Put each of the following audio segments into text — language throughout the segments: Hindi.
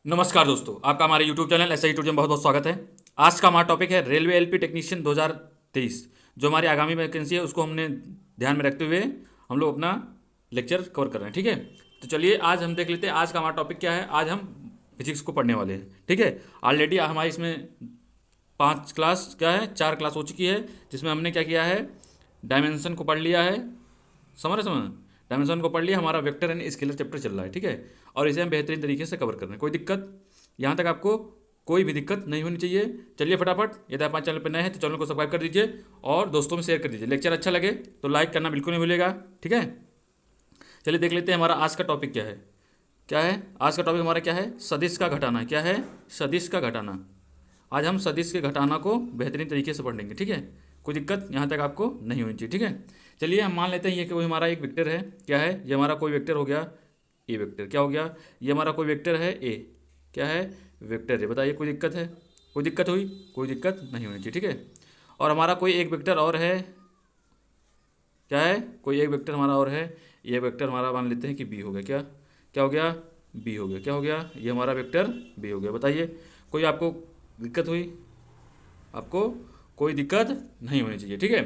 नमस्कार दोस्तों, आपका हमारे YouTube चैनल ऐसा ही टूरिज्म बहुत बहुत स्वागत है। आज का हमारा टॉपिक है रेलवे एलपी टेक्नीशियन 2023। जो हमारी आगामी वैकेंसी है उसको हमने ध्यान में रखते हुए हम लोग अपना लेक्चर कवर कर रहे हैं। ठीक है, तो चलिए आज हम देख लेते हैं आज का हमारा टॉपिक क्या है। आज हम फिजिक्स को पढ़ने वाले हैं। ठीक है, ऑलरेडी हमारी इसमें 5 क्लास क्या है, 4 क्लास हो चुकी है, जिसमें हमने क्या किया है, डायमेंशन को पढ़ लिया है। समझ डायमेंशन को पढ़ लिया, हमारा वेक्टर एंड स्केलर चैप्टर चल रहा है। ठीक है, और इसे हम बेहतरीन तरीके से कवर कर रहे हैं। कोई दिक्कत यहाँ तक आपको कोई भी दिक्कत नहीं होनी चाहिए। चलिए फटाफट, यदि आप हमारे चैनल पर नए हैं तो चैनल को सब्सक्राइब कर दीजिए और दोस्तों में शेयर कर दीजिए। लेक्चर अच्छा लगे तो लाइक करना बिल्कुल नहीं भूलिएगा। ठीक है, चलिए देख लेते हैं हमारा आज का टॉपिक क्या है। क्या है आज का टॉपिक हमारा, क्या है, सदिश का घटाना। क्या है, सदिश का घटाना। आज हम सदिश के घटाना को बेहतरीन तरीके से पढ़ेंगे। ठीक है, कोई दिक्कत यहाँ तक आपको नहीं होनी चाहिए। ठीक है, चलिए हम मान लेते हैं ये कि कोई हमारा एक वेक्टर है। क्या है, ये हमारा कोई वेक्टर हो गया ए वेक्टर। क्या हो गया, ये हमारा कोई वेक्टर है ए। क्या है, वेक्टर है। बताइए कोई दिक्कत है, कोई दिक्कत हुई, कोई दिक्कत नहीं होनी चाहिए। ठीक है, और हमारा कोई एक वेक्टर और है। क्या है, कोई एक वेक्टर हमारा और है। ये वेक्टर हमारा मान लेते हैं कि बी हो गया। क्या क्या हो गया, बी हो गया। क्या हो गया, ये हमारा वेक्टर बी हो गया। बताइए कोई आपको दिक्कत हुई, आपको कोई दिक्कत नहीं होनी चाहिए। ठीक है,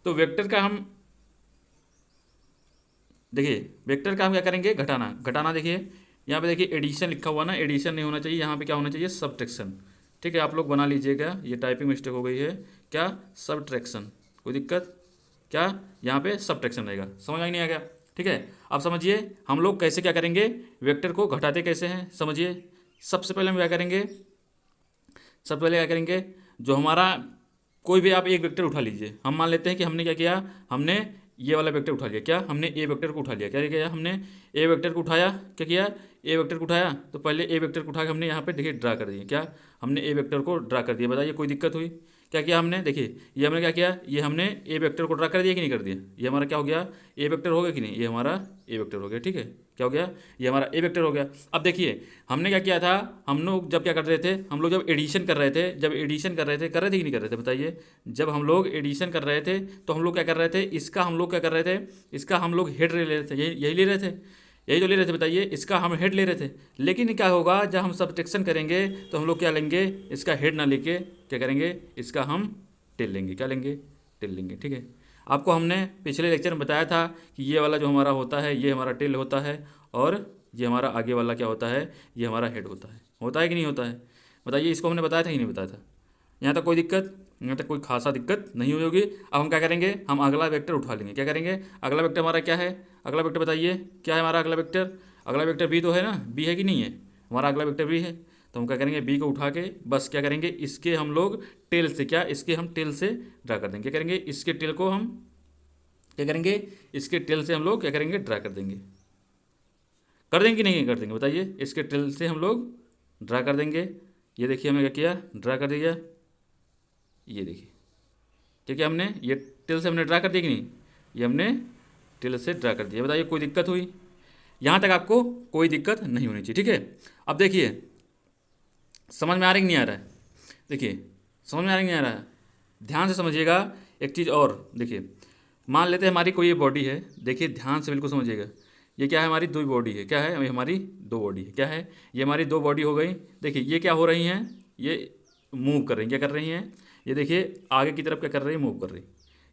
तो वेक्टर का हम देखिए, वेक्टर का हम क्या करेंगे, घटाना। घटाना देखिए यहाँ पे देखिए एडिशन लिखा हुआ ना, एडिशन नहीं होना चाहिए, यहाँ पे क्या होना चाहिए, सब्ट्रैक्शन। ठीक है, आप लोग बना लीजिएगा, ये टाइपिंग मिस्टेक हो गई है। क्या, सब्ट्रैक्शन। कोई दिक्कत, क्या यहाँ पे सब्ट्रैक्शन रहेगा। समझ में नहीं आ गया। ठीक है, अब समझिए हम लोग कैसे क्या करेंगे, वेक्टर को घटाते कैसे हैं समझिए। सबसे पहले हम क्या करेंगे, सबसे पहले क्या करेंगे, जो हमारा कोई भी आप एक वेक्टर उठा लीजिए। हम मान लेते हैं कि हमने क्या किया, हमने ये वाला वेक्टर उठा लिया। क्या, हमने ए वेक्टर को उठा लिया। क्या किया, हमने ए वेक्टर को उठाया। क्या किया, ए वेक्टर को उठाया, तो पहले ए वेक्टर को उठा के हमने यहाँ पे देखिए ड्रा कर दिया। क्या, हमने ए वेक्टर को ड्रा कर दिया। बताइए कोई दिक्कत हुई। क्या किया हमने, देखिए ये हमने क्या किया, ये हमने ए वेक्टर को ड्रा कर दिया कि नहीं कर दिया। ये हमारा क्या हो गया, ए वेक्टर हो गया कि नहीं, ये हमारा ए वेक्टर हो गया। ठीक है, क्या हो गया, ये हमारा ए वेक्टर हो गया। अब देखिए हमने क्या किया था, हम लोग जब क्या कर रहे थे, हम लोग जब एडिशन कर रहे थे, जब एडिशन कर रहे थे कि नहीं कर रहे थे। बताइए, जब हम लोग एडिशन कर रहे थे तो हम लोग क्या कर रहे थे, इसका हम लोग क्या कर रहे थे, इसका हम लोग हेड ले रहे थे। यही ले रहे थे, यही तो ले रहे थे। बताइए, इसका हम हेड ले रहे थे। लेकिन क्या होगा, जब हम सब्ट्रैक्शन करेंगे तो हम लोग क्या लेंगे, इसका हेड ना लेके क्या करेंगे, इसका हम टेल लेंगे। क्या लेंगे, टेल लेंगे। ठीक है, आपको हमने पिछले लेक्चर में बताया था कि ये वाला जो हमारा होता है ये हमारा टेल होता है, और ये हमारा आगे वाला क्या होता है, ये हमारा हेड होता है कि नहीं होता है। बताइए, इसको हमने बताया था कि नहीं बताया था। यहाँ तक कोई दिक्कत, यहाँ तक कोई खासा दिक्कत नहीं हुई होगी। अब हम क्या करेंगे, हम अगला वेक्टर उठा लेंगे। क्या करेंगे, अगला वेक्टर हमारा क्या है, अगला वेक्टर बताइए क्या है हमारा अगला वेक्टर। अगला वेक्टर बी तो है ना, बी है कि नहीं है, हमारा अगला वेक्टर बी है। तो हम क्या करेंगे, बी को उठा के बस क्या करेंगे, इसके हम लोग टेल से, क्या इसके हम टेल से ड्रा कर देंगे। क्या करेंगे, इसके टेल को हम क्या करेंगे, इसके टेल से हम लोग क्या करेंगे, ड्रा कर देंगे। कर देंगे कि नहीं कर देंगे, बताइए, इसके टेल से हम लोग ड्रा कर देंगे। ये देखिए हमने क्या किया, ड्रा कर दिया। ये देखिए क्या किया हमने, ये टेल से हमने ड्रा कर दिया कि नहीं, ये हमने टेल से ड्रा कर दिया। बताइए कोई दिक्कत हुई, यहाँ तक आपको कोई दिक्कत नहीं होनी चाहिए। ठीक है, अब देखिए समझ में आ रहा है कि नहीं आ रहा है। देखिए समझ में आ रहा है कि नहीं आ रहा है, ध्यान से समझिएगा। एक चीज़ और देखिए, मान लेते हैं हमारी कोई ये बॉडी है। देखिए ध्यान से बिल्कुल समझिएगा, ये क्या है, हमारी दो बॉडी है। क्या है, ये हमारी दो बॉडी है। क्या है, ये हमारी दो बॉडी हो गई। देखिए ये क्या हो रही हैं, ये मूव कर रही हैं। क्या कर रही हैं, ये देखिए आगे की तरफ क्या कर रही है, मूव कर रही।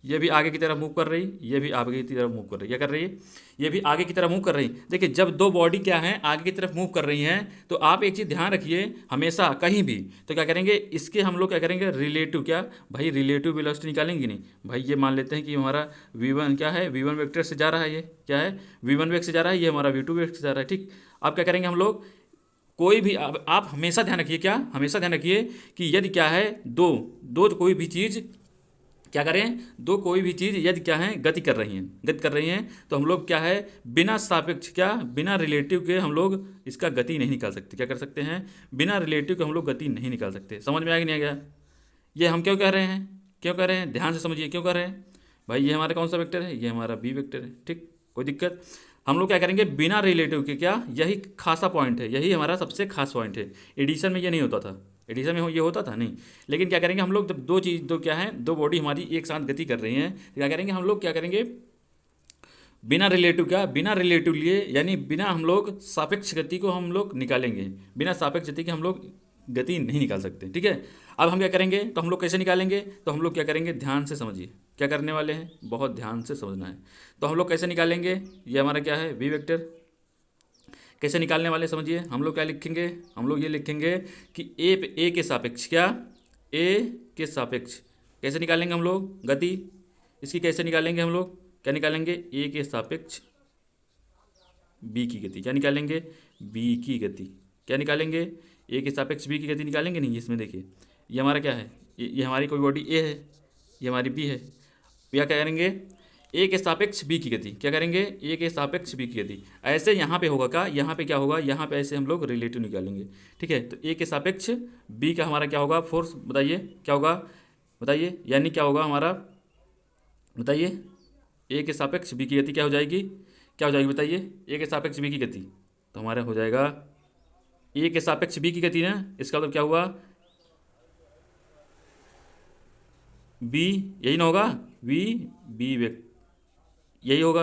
ये भी आगे की तरफ मूव कर रही, ये भी आगे की तरफ मूव कर रही। क्या कर रही है, ये भी आगे की तरफ मूव कर रही। देखिए जब दो बॉडी क्या है आगे की तरफ मूव कर रही हैं, तो आप एक चीज़ ध्यान रखिए, हमेशा कहीं भी तो क्या करेंगे, इसके हम लोग क्या करेंगे, रिलेटिव, क्या भाई रिलेटिव वेलोसिटी निकालेंगे नहीं। भाई ये मान लेते हैं कि हमारा v1 क्या है, v1 वेक्टर से जा रहा है। ये क्या है, v1 वेग से जा रहा है, ये हमारा v2 वेग से जा रहा है। ठीक, अब क्या करेंगे हम लोग, कोई भी आप हमेशा ध्यान रखिए, क्या हमेशा ध्यान रखिए कि यदि क्या है, दो दो कोई भी चीज़ क्या करें, दो कोई भी चीज़ यदि क्या है गति कर रही हैं, गति कर रही हैं, तो हम लोग क्या है, बिना सापेक्ष, क्या बिना रिलेटिव के हम लोग इसका गति नहीं निकाल सकते। क्या कर सकते हैं, बिना रिलेटिव के हम लोग गति नहीं निकाल सकते। समझ में आ गया नहीं आ गया। ये हम क्यों कह रहे हैं, क्यों कह रहे हैं, ध्यान से समझिए क्यों कह रहे हैं। भाई ये हमारा कौन सा वेक्टर है, ये हमारा बी वेक्टर है। ठीक, कोई दिक्कत, हम लोग क्या करेंगे बिना रिलेटिव के। क्या, यही खासा पॉइंट है, यही हमारा सबसे खास पॉइंट है। एडिशन में ये नहीं होता था, एडिशन में ये होता था नहीं। लेकिन क्या करेंगे हम लोग, जब दो चीज़, दो क्या है, दो बॉडी हमारी एक साथ गति कर रही हैं, तो क्या करेंगे हम लोग, क्या करेंगे बिना रिलेटिव क्या, बिना रिलेटिव लिए, यानी बिना हम लोग सापेक्ष गति को हम लोग निकालेंगे, बिना सापेक्ष गति के हम लोग गति नहीं निकाल सकते, ठीक है। अब हम क्या करेंगे, तो हम लोग कैसे निकालेंगे, तो हम लोग क्या करेंगे, ध्यान से समझिए क्या करने वाले हैं, बहुत ध्यान से समझना है। तो हम लोग कैसे निकालेंगे, ये हमारा क्या है, वी वेक्टर कैसे निकालने वाले समझिए। हम लोग क्या लिखेंगे, हम लोग ये लिखेंगे कि ए के सापेक्ष क्या, ए के सापेक्ष कैसे निकालेंगे हम लोग गति, इसकी कैसे निकालेंगे हम लोग, क्या निकालेंगे, ए के सापेक्ष बी की गति, क्या निकालेंगे, बी की गति, क्या निकालेंगे, ए के सापेक्ष बी की गति निकालेंगे नहीं। इसमें देखिए ये हमारा क्या है, ये हमारी कोई बॉडी ए है, ये हमारी बी है, या क्या करेंगे, ए के सापेक्ष बी की गति, क्या करेंगे, ए के सापेक्ष बी की गति। ऐसे यहाँ पे होगा, क्या यहाँ पे क्या होगा, यहाँ पे ऐसे हम लोग रिलेटिव निकालेंगे, ठीक है। तो ए के सापेक्ष बी का हमारा क्या होगा, फोर्स, बताइए क्या होगा, बताइए, यानी क्या होगा हमारा, बताइए, ए के सापेक्ष बी की गति क्या हो जाएगी, क्या हो जाएगी बताइए, ए के सापेक्ष बी की गति, तो हमारा हो जाएगा ए के सापेक्ष बी की गति ना, इसका मतलब क्या हुआ, बी, यही ना होगा, वी बी वेक्टर, यही होगा,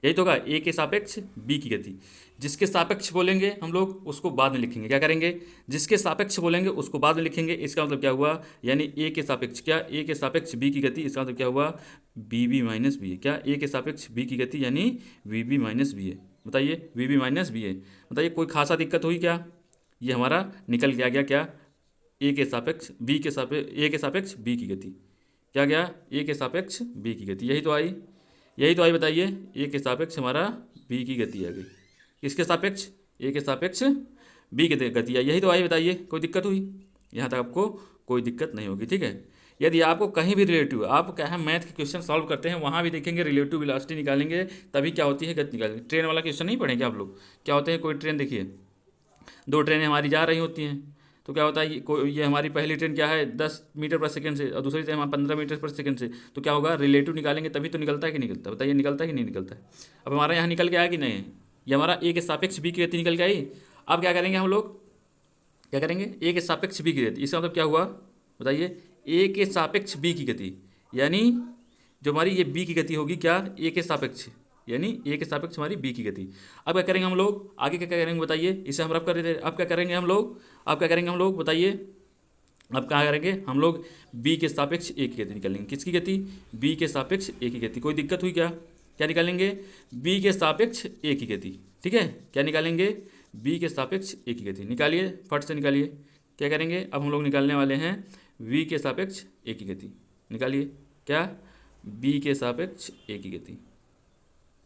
यही तो होगा, ए के सापेक्ष बी की गति। जिसके सापेक्ष बोलेंगे हम लोग उसको बाद में लिखेंगे, क्या करेंगे, जिसके सापेक्ष बोलेंगे उसको बाद में लिखेंगे। इसका मतलब क्या हुआ, यानी ए के सापेक्ष क्या, ए के सापेक्ष बी की गति, इसका मतलब क्या हुआ, बी बी माइनस बी है, क्या ए के सापेक्ष बी की गति यानी वी बी माइनस बी है, बताइए वी बी माइनस बी है, बताइए कोई खासा दिक्कत हुई क्या, ये हमारा निकल के आ गया क्या, ए के सापेक्ष बी के सापेक्ष, ए के सापेक्ष बी की गति, क्या गया, ए के सापेक्ष बी की गति, यही तो आई, यही तो आई, बताइए ए के सापेक्ष हमारा बी की गति आ गई, किसके सापेक्ष, ए के सापेक्ष बी की गति आई, यही तो आई, बताइए कोई दिक्कत हुई, यहाँ तक आपको कोई दिक्कत नहीं होगी, ठीक है। यदि आपको कहीं भी रिलेटिव, आप क्या है मैथ के क्वेश्चन सॉल्व करते हैं वहाँ भी देखेंगे रिलेटिव वेलोसिटी निकालेंगे, तभी क्या होती है गति निकालेंगे। ट्रेन वाला क्वेश्चन नहीं पढ़ेंगे आप लोग, क्या होते हैं, कोई ट्रेन देखिए, दो ट्रेनें हमारी जा रही होती हैं, तो क्या होता है, ये हमारी पहली ट्रेन क्या है 10 मीटर पर सेकंड से, और दूसरी ट्रेन हमारा 15 मीटर पर सेकंड से, तो क्या होगा, रिलेटिव निकालेंगे तभी तो निकलता है कि नहीं निकलता, बताइए निकलता है कि नहीं निकलता है। अब हमारा यहाँ निकल के आया कि नहीं, ये हमारा ए के सापेक्ष बी की गति निकल के आई। अब क्या करेंगे हम लोग, क्या करेंगे, ए के सापेक्ष बी की गति, इसका मतलब क्या हुआ, बताइए ए के सापेक्ष बी की गति, यानी जो हमारी ये बी की गति होगी क्या, ए के सापेक्ष, यानी ए के सापेक्ष हमारी बी की गति। अब क्या करेंगे हम लोग, आगे क्या करेंगे बताइए, इसे हम रब कर देते, अब क्या करेंगे हम लोग, अब क्या करेंगे हम लोग बताइए, अब क्या करेंगे हम लोग, बी के सापेक्ष ए की गति निकालेंगे, किसकी गति, बी के सापेक्ष ए की गति, कोई दिक्कत हुई क्या, क्या निकालेंगे, बी के सापेक्ष ए की गति, ठीक है, क्या निकालेंगे, बी के सापेक्ष ए की गति, निकालिए फट से निकालिए, क्या करेंगे, अब हम लोग निकालने वाले हैं वी के सापेक्ष ए की गति, निकालिए क्या, बी के सापेक्ष ए की गति,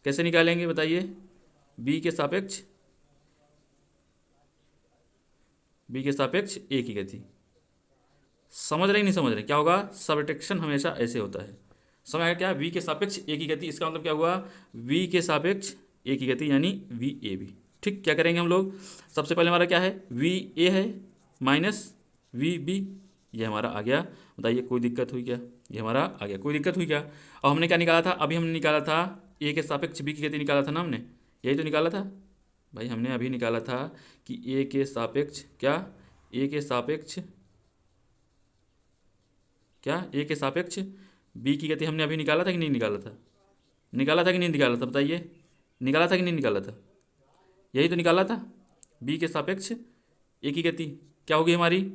कैसे निकालेंगे बताइए, बी के सापेक्ष, बी के सापेक्ष ए की गति, समझ रहे नहीं समझ रहे, क्या होगा, सबट्रैक्शन हमेशा ऐसे होता है, समझ आया क्या, वी के सापेक्ष ए की गति, इसका मतलब क्या हुआ, वी के सापेक्ष ए की गति यानी वी ए बी, ठीक। क्या करेंगे हम लोग, सबसे पहले हमारा क्या है, वी ए है माइनस वी बी, ये हमारा आ गया, बताइए कोई दिक्कत हुई क्या, ये हमारा आ गया, कोई दिक्कत हुई क्या। और हमने क्या निकाला था, अभी हमने निकाला था ए के सापेक्ष बी की गति निकाला था ना हमने, यही तो निकाला था भाई, हमने अभी निकाला था कि ए के सापेक्ष क्या, ए के सापेक्ष क्या, ए के सापेक्ष बी की गति हमने अभी निकाला था कि नहीं निकाला था, निकाला था कि नहीं निकाला था, बताइए निकाला था कि नहीं निकाला था, यही तो निकाला था, बी के सापेक्ष ए की गति क्या होगी हमारी,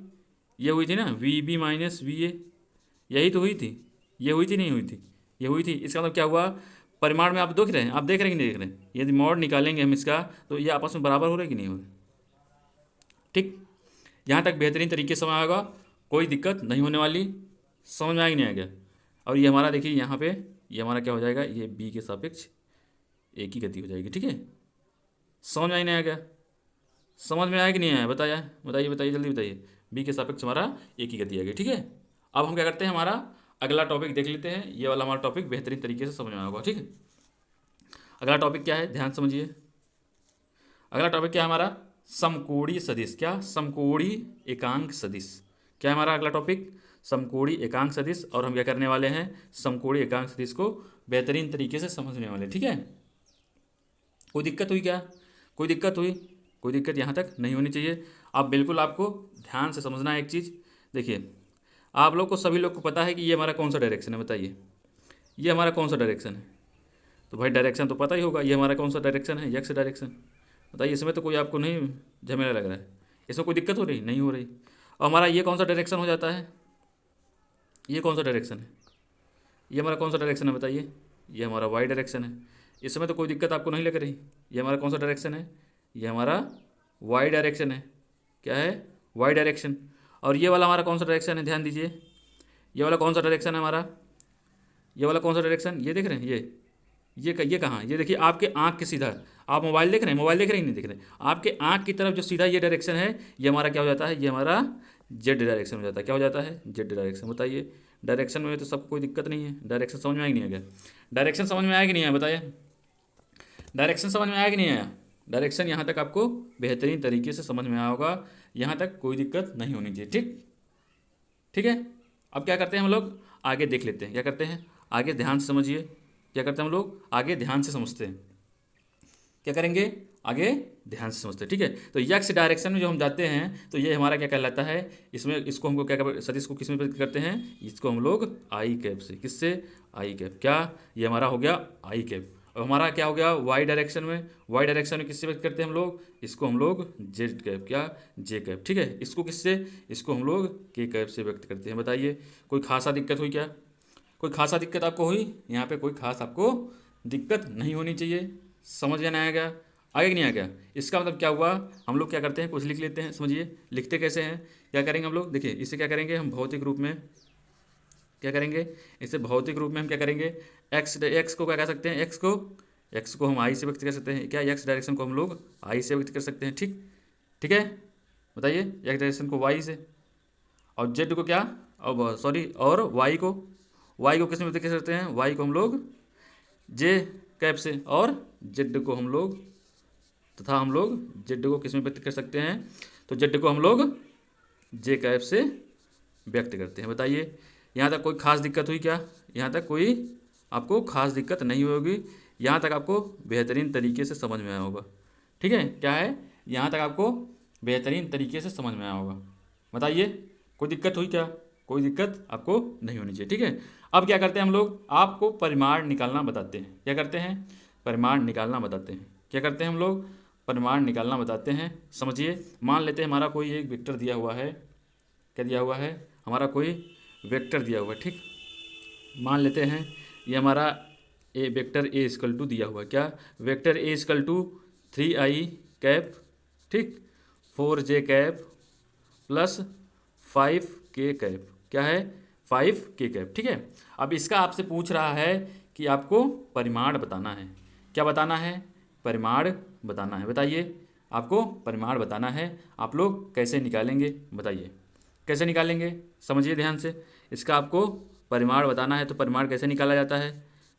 ये हुई थी ना V B minus V A, यही तो हुई थी, ये हुई थी नहीं हुई थी, ये हुई थी। इसका मतलब क्या हुआ, परिमाण में आप देख रहे हैं, आप देख रहे हैं कि नहीं देख रहे हैं, यदि मॉड निकालेंगे हम इसका तो ये आपस में बराबर हो रहा है कि नहीं हो रहा, ठीक। यहाँ तक बेहतरीन तरीके से समझ आएगा, कोई दिक्कत नहीं होने वाली, समझ में आएगी नहीं आ गया। और ये हमारा देखिए यहाँ पे ये हमारा क्या हो जाएगा, ये बी के सापेक्ष ए की गति हो जाएगी, ठीक है, समझ में आई नहीं आ गया, समझ में आया कि नहीं आया, बताया बताइए बताइए जल्दी बताइए, बी के सापेक्ष हमारा ए की गति आ गई, ठीक है। अब हम क्या करते हैं, हमारा अगला टॉपिक देख लेते हैं, ये वाला हमारा टॉपिक बेहतरीन तरीके से समझ में आया होगा, ठीक है। अगला टॉपिक क्या है, ध्यान समझिए, अगला टॉपिक क्या है हमारा, समकोणीय सदिश, क्या, समकोणीय एकांक सदिश, क्या है हमारा अगला टॉपिक, समकोणीय एकांक सदिश। और हम क्या करने वाले हैं, समकोणीय एकांक सदिश को बेहतरीन तरीके से समझने वाले, ठीक है। कोई दिक्कत हुई क्या, कोई दिक्कत हुई, कोई दिक्कत यहाँ तक नहीं होनी चाहिए। आप बिल्कुल आपको ध्यान से समझना है एक चीज़, देखिए आप लोग को सभी लोग को पता है कि ये हमारा कौन सा डायरेक्शन है, बताइए ये हमारा कौन सा डायरेक्शन है, तो भाई डायरेक्शन तो पता ही होगा, ये हमारा कौन सा डायरेक्शन है, एक्स डायरेक्शन। बताइए, इसमें तो कोई आपको नहीं झमेला लग रहा है, इसमें कोई दिक्कत हो रही नहीं हो रही। और हमारा ये कौन सा डायरेक्शन हो जाता है, ये कौन सा डायरेक्शन है, ये हमारा कौन सा डायरेक्शन है बताइए, ये हमारा वाई डायरेक्शन है। इसमें तो कोई दिक्कत आपको नहीं लग रही। ये हमारा कौन सा डायरेक्शन है, ये हमारा वाई डायरेक्शन है। क्या है, वाई डायरेक्शन। और ये वाला हमारा कौन सा डायरेक्शन है, ध्यान दीजिए, ये वाला कौन सा डायरेक्शन है हमारा, ये वाला कौन सा डायरेक्शन, ये देख रहे हैं, ये कहाँ, ये देखिए आपके आँख के सीधा, आप मोबाइल देख रहे हैं, मोबाइल देख रहे हैं नहीं देख रहे हैं, आपके आँख की तरफ जो सीधा ये डायरेक्शन है, ये हमारा क्या हो जाता है, ये हमारा जेड डायरेक्शन हो जाता है। क्या हो जाता है, जेड डायरेक्शन। बताइए, डायरेक्शन में तो सब कोई दिक्कत नहीं है। डायरेक्शन समझ में आया कि नहीं आ गया, डायरेक्शन समझ में आया कि नहीं आया बताइए, डायरेक्शन समझ में आया कि नहीं आया। डायरेक्शन यहाँ तक आपको बेहतरीन तरीके से समझ में आया होगा, यहाँ तक कोई दिक्कत नहीं होनी चाहिए। ठीक, ठीक है। अब क्या करते हैं हम लोग, आगे देख लेते हैं क्या करते हैं, आगे ध्यान से समझिए। क्या करते हैं हम लोग, आगे ध्यान से समझते हैं, क्या करेंगे, आगे ध्यान से समझते हैं। ठीक है, तो यक्स डायरेक्शन में जो हम जाते हैं तो ये हमारा क्या कहलाता है, इसमें इसको हमको क्या सदिश को किस में व्यक्त करते हैं, इसको हम लोग आई कैप से, किससे, आई कैप। क्या, ये हमारा हो गया आई कैप। और हमारा क्या हो गया, वाई डायरेक्शन में, वाई डायरेक्शन में किससे व्यक्त करते हैं हम लोग, इसको हम लोग जेड कैप, क्या, जे कैप। ठीक है, इसको किससे, इसको हम लोग के कैप से व्यक्त करते हैं। बताइए, कोई खासा दिक्कत हुई क्या, कोई खासा दिक्कत आपको हुई, यहाँ पे कोई खास आपको दिक्कत नहीं होनी चाहिए। समझ में नहीं आएगा, आगे कि नहीं आ गया। इसका मतलब क्या हुआ, हम लोग क्या करते हैं, कुछ लिख लेते हैं। समझिए, लिखते कैसे हैं, क्या करेंगे हम लोग, देखिए इसे क्या करेंगे हम भौतिक रूप में, क्या करेंगे इसे भौतिक रूप में हम क्या करेंगे, एक्स को क्या कह सकते हैं, एक्स को हम आई से व्यक्त कर सकते हैं। क्या, एक्स डायरेक्शन को हम लोग आई से व्यक्त कर सकते हैं। ठीक, ठीक है। बताइए, एक्स डायरेक्शन को वाई से, और जेड को क्या, और सॉरी, और वाई को किस में व्यक्त कर सकते हैं, वाई को हम लोग जे कैप से, और जेड को हम लोग, तथा हम लोग जेड को किस में व्यक्त कर सकते हैं, तो जेड को हम लोग जे कैप से व्यक्त करते हैं। बताइए, यहाँ तक कोई खास दिक्कत हुई क्या, यहाँ तक कोई आपको खास दिक्कत नहीं होगी, यहाँ तक आपको बेहतरीन तरीके से समझ में आया होगा। ठीक है, क्या है, यहाँ तक आपको बेहतरीन तरीके से समझ में आया होगा। बताइए, कोई दिक्कत हुई क्या, कोई दिक्कत आपको नहीं होनी चाहिए। ठीक है, अब क्या करते हैं हम लोग, आपको परिमाण निकालना बताते हैं। क्या करते हैं, परिमाण निकालना बताते हैं। क्या करते हैं हम लोग, परिमाण निकालना बताते हैं। समझिए, मान लेते हैं हमारा कोई एक वेक्टर दिया हुआ है, क्या दिया हुआ है, हमारा कोई वेक्टर दिया हुआ है। ठीक, मान लेते हैं ये हमारा A vector A equal to दिया हुआ है। क्या, vector A equal to 3i cap, ठीक, 4j cap plus 5k cap. क्या है, 5k कैप। ठीक है, अब इसका आपसे पूछ रहा है कि आपको परिमाण बताना है। क्या बताना है, परिमाण बताना है। बताइए, आपको परिमाण बताना है, आप लोग कैसे निकालेंगे, बताइए कैसे निकालेंगे। समझिए ध्यान से, इसका आपको परिमाण बताना है, तो परिमाण कैसे निकाला जाता है,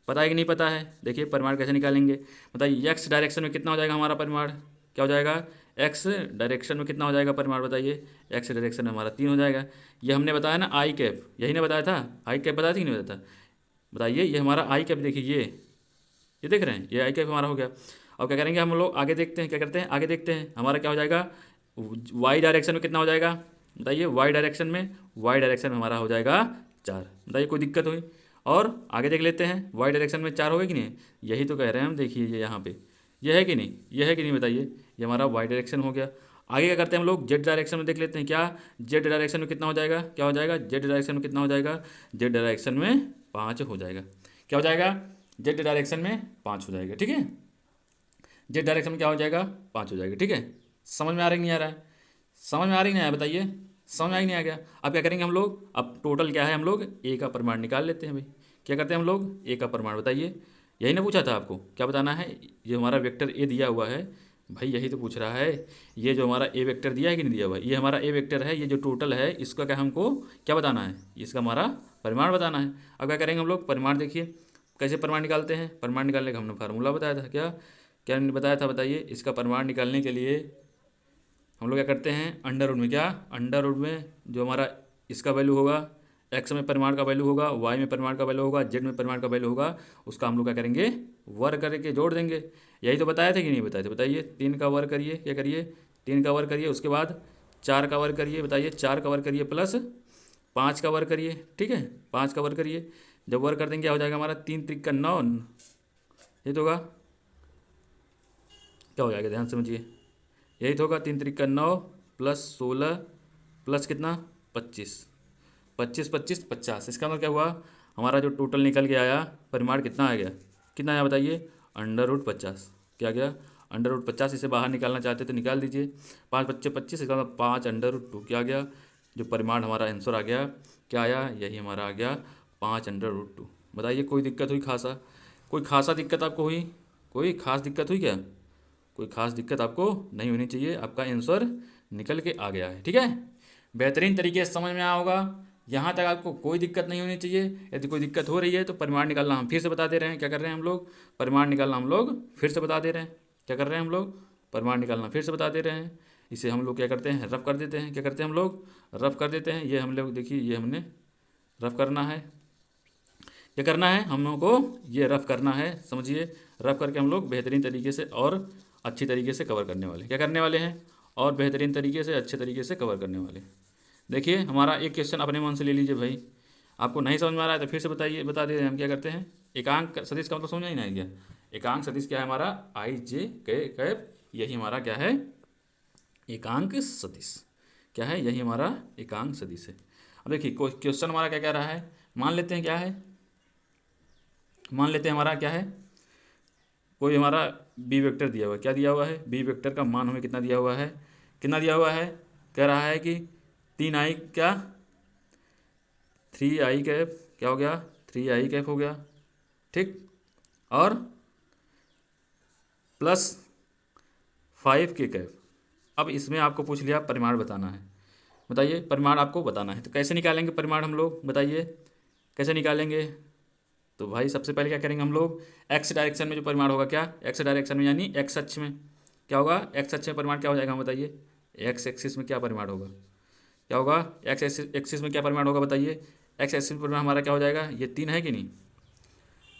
पता है कि नहीं पता है। देखिए, परिमाण कैसे निकालेंगे, बताइए, एक्स डायरेक्शन में कितना हो जाएगा हमारा परिमाण, क्या हो जाएगा, एक्स डायरेक्शन में कितना हो जाएगा परिमाण, बताइए, एक्स डायरेक्शन में हमारा 3 हो जाएगा। ये हमने बताया ना आई कैप, यही ने बताया था, आई कैप बताया था कि नहीं बताया था। बताइए, ये हमारा आई कैप, देखिए ये देख रहे हैं, ये आई कैप हमारा हो गया। अब क्या करेंगे हम लोग, आगे देखते हैं, क्या करते हैं, आगे देखते हैं, हमारा क्या हो जाएगा, वाई डायरेक्शन में कितना हो जाएगा, बताइए, वाई डायरेक्शन में हमारा हो जाएगा 4। बताइए, कोई दिक्कत हुई। और आगे देख लेते हैं, वाई डायरेक्शन में 4 हो गए कि नहीं, यही तो कह रहे हैं हम। देखिए, ये यहाँ पे ये है कि नहीं, ये है कि नहीं, बताइए, ये हमारा वाई डायरेक्शन हो गया। आगे क्या करते हैं हम लोग, जेड डायरेक्शन में देख लेते हैं। क्या, जेड डायरेक्शन में कितना हो जाएगा, क्या हो जाएगा, जेड डायरेक्शन में कितना हो जाएगा, जेड डायरेक्शन में 5 हो जाएगा। क्या हो जाएगा, जेड डायरेक्शन में 5 हो जाएगा। ठीक है, जेड डायरेक्शन में क्या हो जाएगा, 5 हो जाएगा। ठीक है, समझ में आ रहा है नहीं आ रहा है, समझ में आ रही नहीं आया, बताइए, समझ में आ नहीं आ गया। अब क्या करेंगे हम लोग, अब टोटल क्या है, हम लोग ए का परिमाण निकाल लेते हैं भाई। क्या करते हैं हम लोग, ए का परिमाण, बताइए, यही ना पूछा था आपको, क्या बताना है, ये हमारा वेक्टर ए दिया हुआ है भाई, यही तो पूछ रहा है। ये जो हमारा ए वेक्टर दिया है कि नहीं दिया हुआ है, ये हमारा ए वेक्टर है, ये जो टोटल है इसका क्या हमको क्या बताना है, इसका हमारा परिमाण बताना है। अब क्या करेंगे हम लोग, परिमाण देखिए कैसे परिमाण निकालते हैं। परिमाण निकालने का हमने फार्मूला बताया था, क्या क्या बताया था, बताइए। इसका परिमाण निकालने के लिए हम लोग क्या करते हैं, अंडर रूट में, क्या अंडर रूट में जो हमारा इसका वैल्यू होगा, एक्स में परिमाण का वैल्यू होगा, वाई में परिमाण का वैल्यू होगा, जेड में परिमाण का वैल्यू होगा, उसका हम लोग क्या करेंगे, वर्ग करके जोड़ देंगे। यही तो बताया था कि नहीं बताया था, बताइए। 3 का वर्ग करिए, क्या करिए, 3 का वर्ग करिए, उसके बाद 4 का वर्ग करिए, बताइए, 4 का वर्ग करिए प्लस 5 का वर्ग करिए। ठीक है, 5 का वर्ग करिए, जब वर्ग कर देंगे क्या हो जाएगा हमारा, 3 त्रिक का 9, यही तो होगा, क्या हो जाएगा ध्यान समझिए, यही तो होगा 3 × 3 = 9 प्लस 16 प्लस कितना 25, 25 25 50। इसका मतलब क्या हुआ, हमारा जो टोटल निकल के आया परिमाण कितना आ गया, कितना आया बताइए, √50। क्या गया, √50। इसे बाहर निकालना चाहते तो निकाल दीजिए, 5 × 5 = 25, इसका मतलब 5√2 क्या आ गया, जो परिमाण हमारा आंसर आ गया क्या आया, यही हमारा आ गया 5√2। बताइए कोई दिक्कत हुई खासा, कोई खासा दिक्कत आपको हुई, कोई खास दिक्कत हुई क्या, कोई खास दिक्कत आपको नहीं होनी चाहिए, आपका आंसर निकल के आ गया है। ठीक है, बेहतरीन तरीके से समझ में आया होगा, यहाँ तक आपको कोई दिक्कत नहीं होनी चाहिए। यदि कोई दिक्कत हो रही है तो परिमाण निकालना हम फिर से बता दे रहे हैं, क्या कर रहे हैं हम लोग, परिमाण निकालना हम लोग फिर से बता दे रहे हैं, क्या कर रहे हैं हम लोग, परिमाण निकालना फिर से बता दे रहे हैं। इसे हम लोग क्या करते हैं, रफ कर देते हैं, क्या करते हैं हम लोग, रफ कर देते हैं। ये हम लोग देखिए, ये हमने रफ करना है, क्या करना है हम लोगों को, ये रफ करना है, समझिए, रफ करके हम लोग बेहतरीन तरीके से और अच्छी तरीके से कवर करने वाले, क्या करने वाले हैं, और बेहतरीन तरीके से अच्छे तरीके से कवर करने वाले। देखिए हमारा एक क्वेश्चन अपने मन से ले लीजिए भाई, आपको नहीं समझ में आ रहा है तो फिर से बताइए, बता दे, हम क्या करते हैं, एकांक सदिश का मतलब समझ ही नहीं गया, एकांक सदिश क्या है हमारा, आई जे कैप, यही हमारा क्या है, एकांक सदिश, क्या है, यही हमारा एकांक सदिश है। अब देखिए क्वेश्चन हमारा क्या कह रहा है, मान लेते हैं क्या है, मान लेते हैं हमारा क्या है, कोई हमारा बी वेक्टर दिया हुआ है, क्या दिया हुआ है, बी वेक्टर का मान हमें कितना दिया हुआ है, कितना दिया हुआ है, कह रहा है कि 3i क्या 3i कैप, क्या हो गया 3i कैप हो गया, ठीक, और प्लस 5k कैप। अब इसमें आपको पूछ लिया परिमाण बताना है, बताइए परिमाण आपको बताना है, तो कैसे निकालेंगे परिमाण हम लोग, बताइए कैसे निकालेंगे। तो भाई सबसे पहले क्या करेंगे हम लोग, एक्स डायरेक्शन में जो परिमाण होगा, क्या एक्स डायरेक्शन में यानी एक्स अक्ष में, क्या होगा, एक्स अक्ष में परिमाण क्या हो जाएगा, बताइए, एक्स एक्सिस में क्या परिमाण होगा, क्या होगा, एक्स एक्सिस में क्या परिमाण होगा, बताइए, एक्स एक्सिस में परिमाण हमारा क्या हो जाएगा, ये 3 है कि नहीं,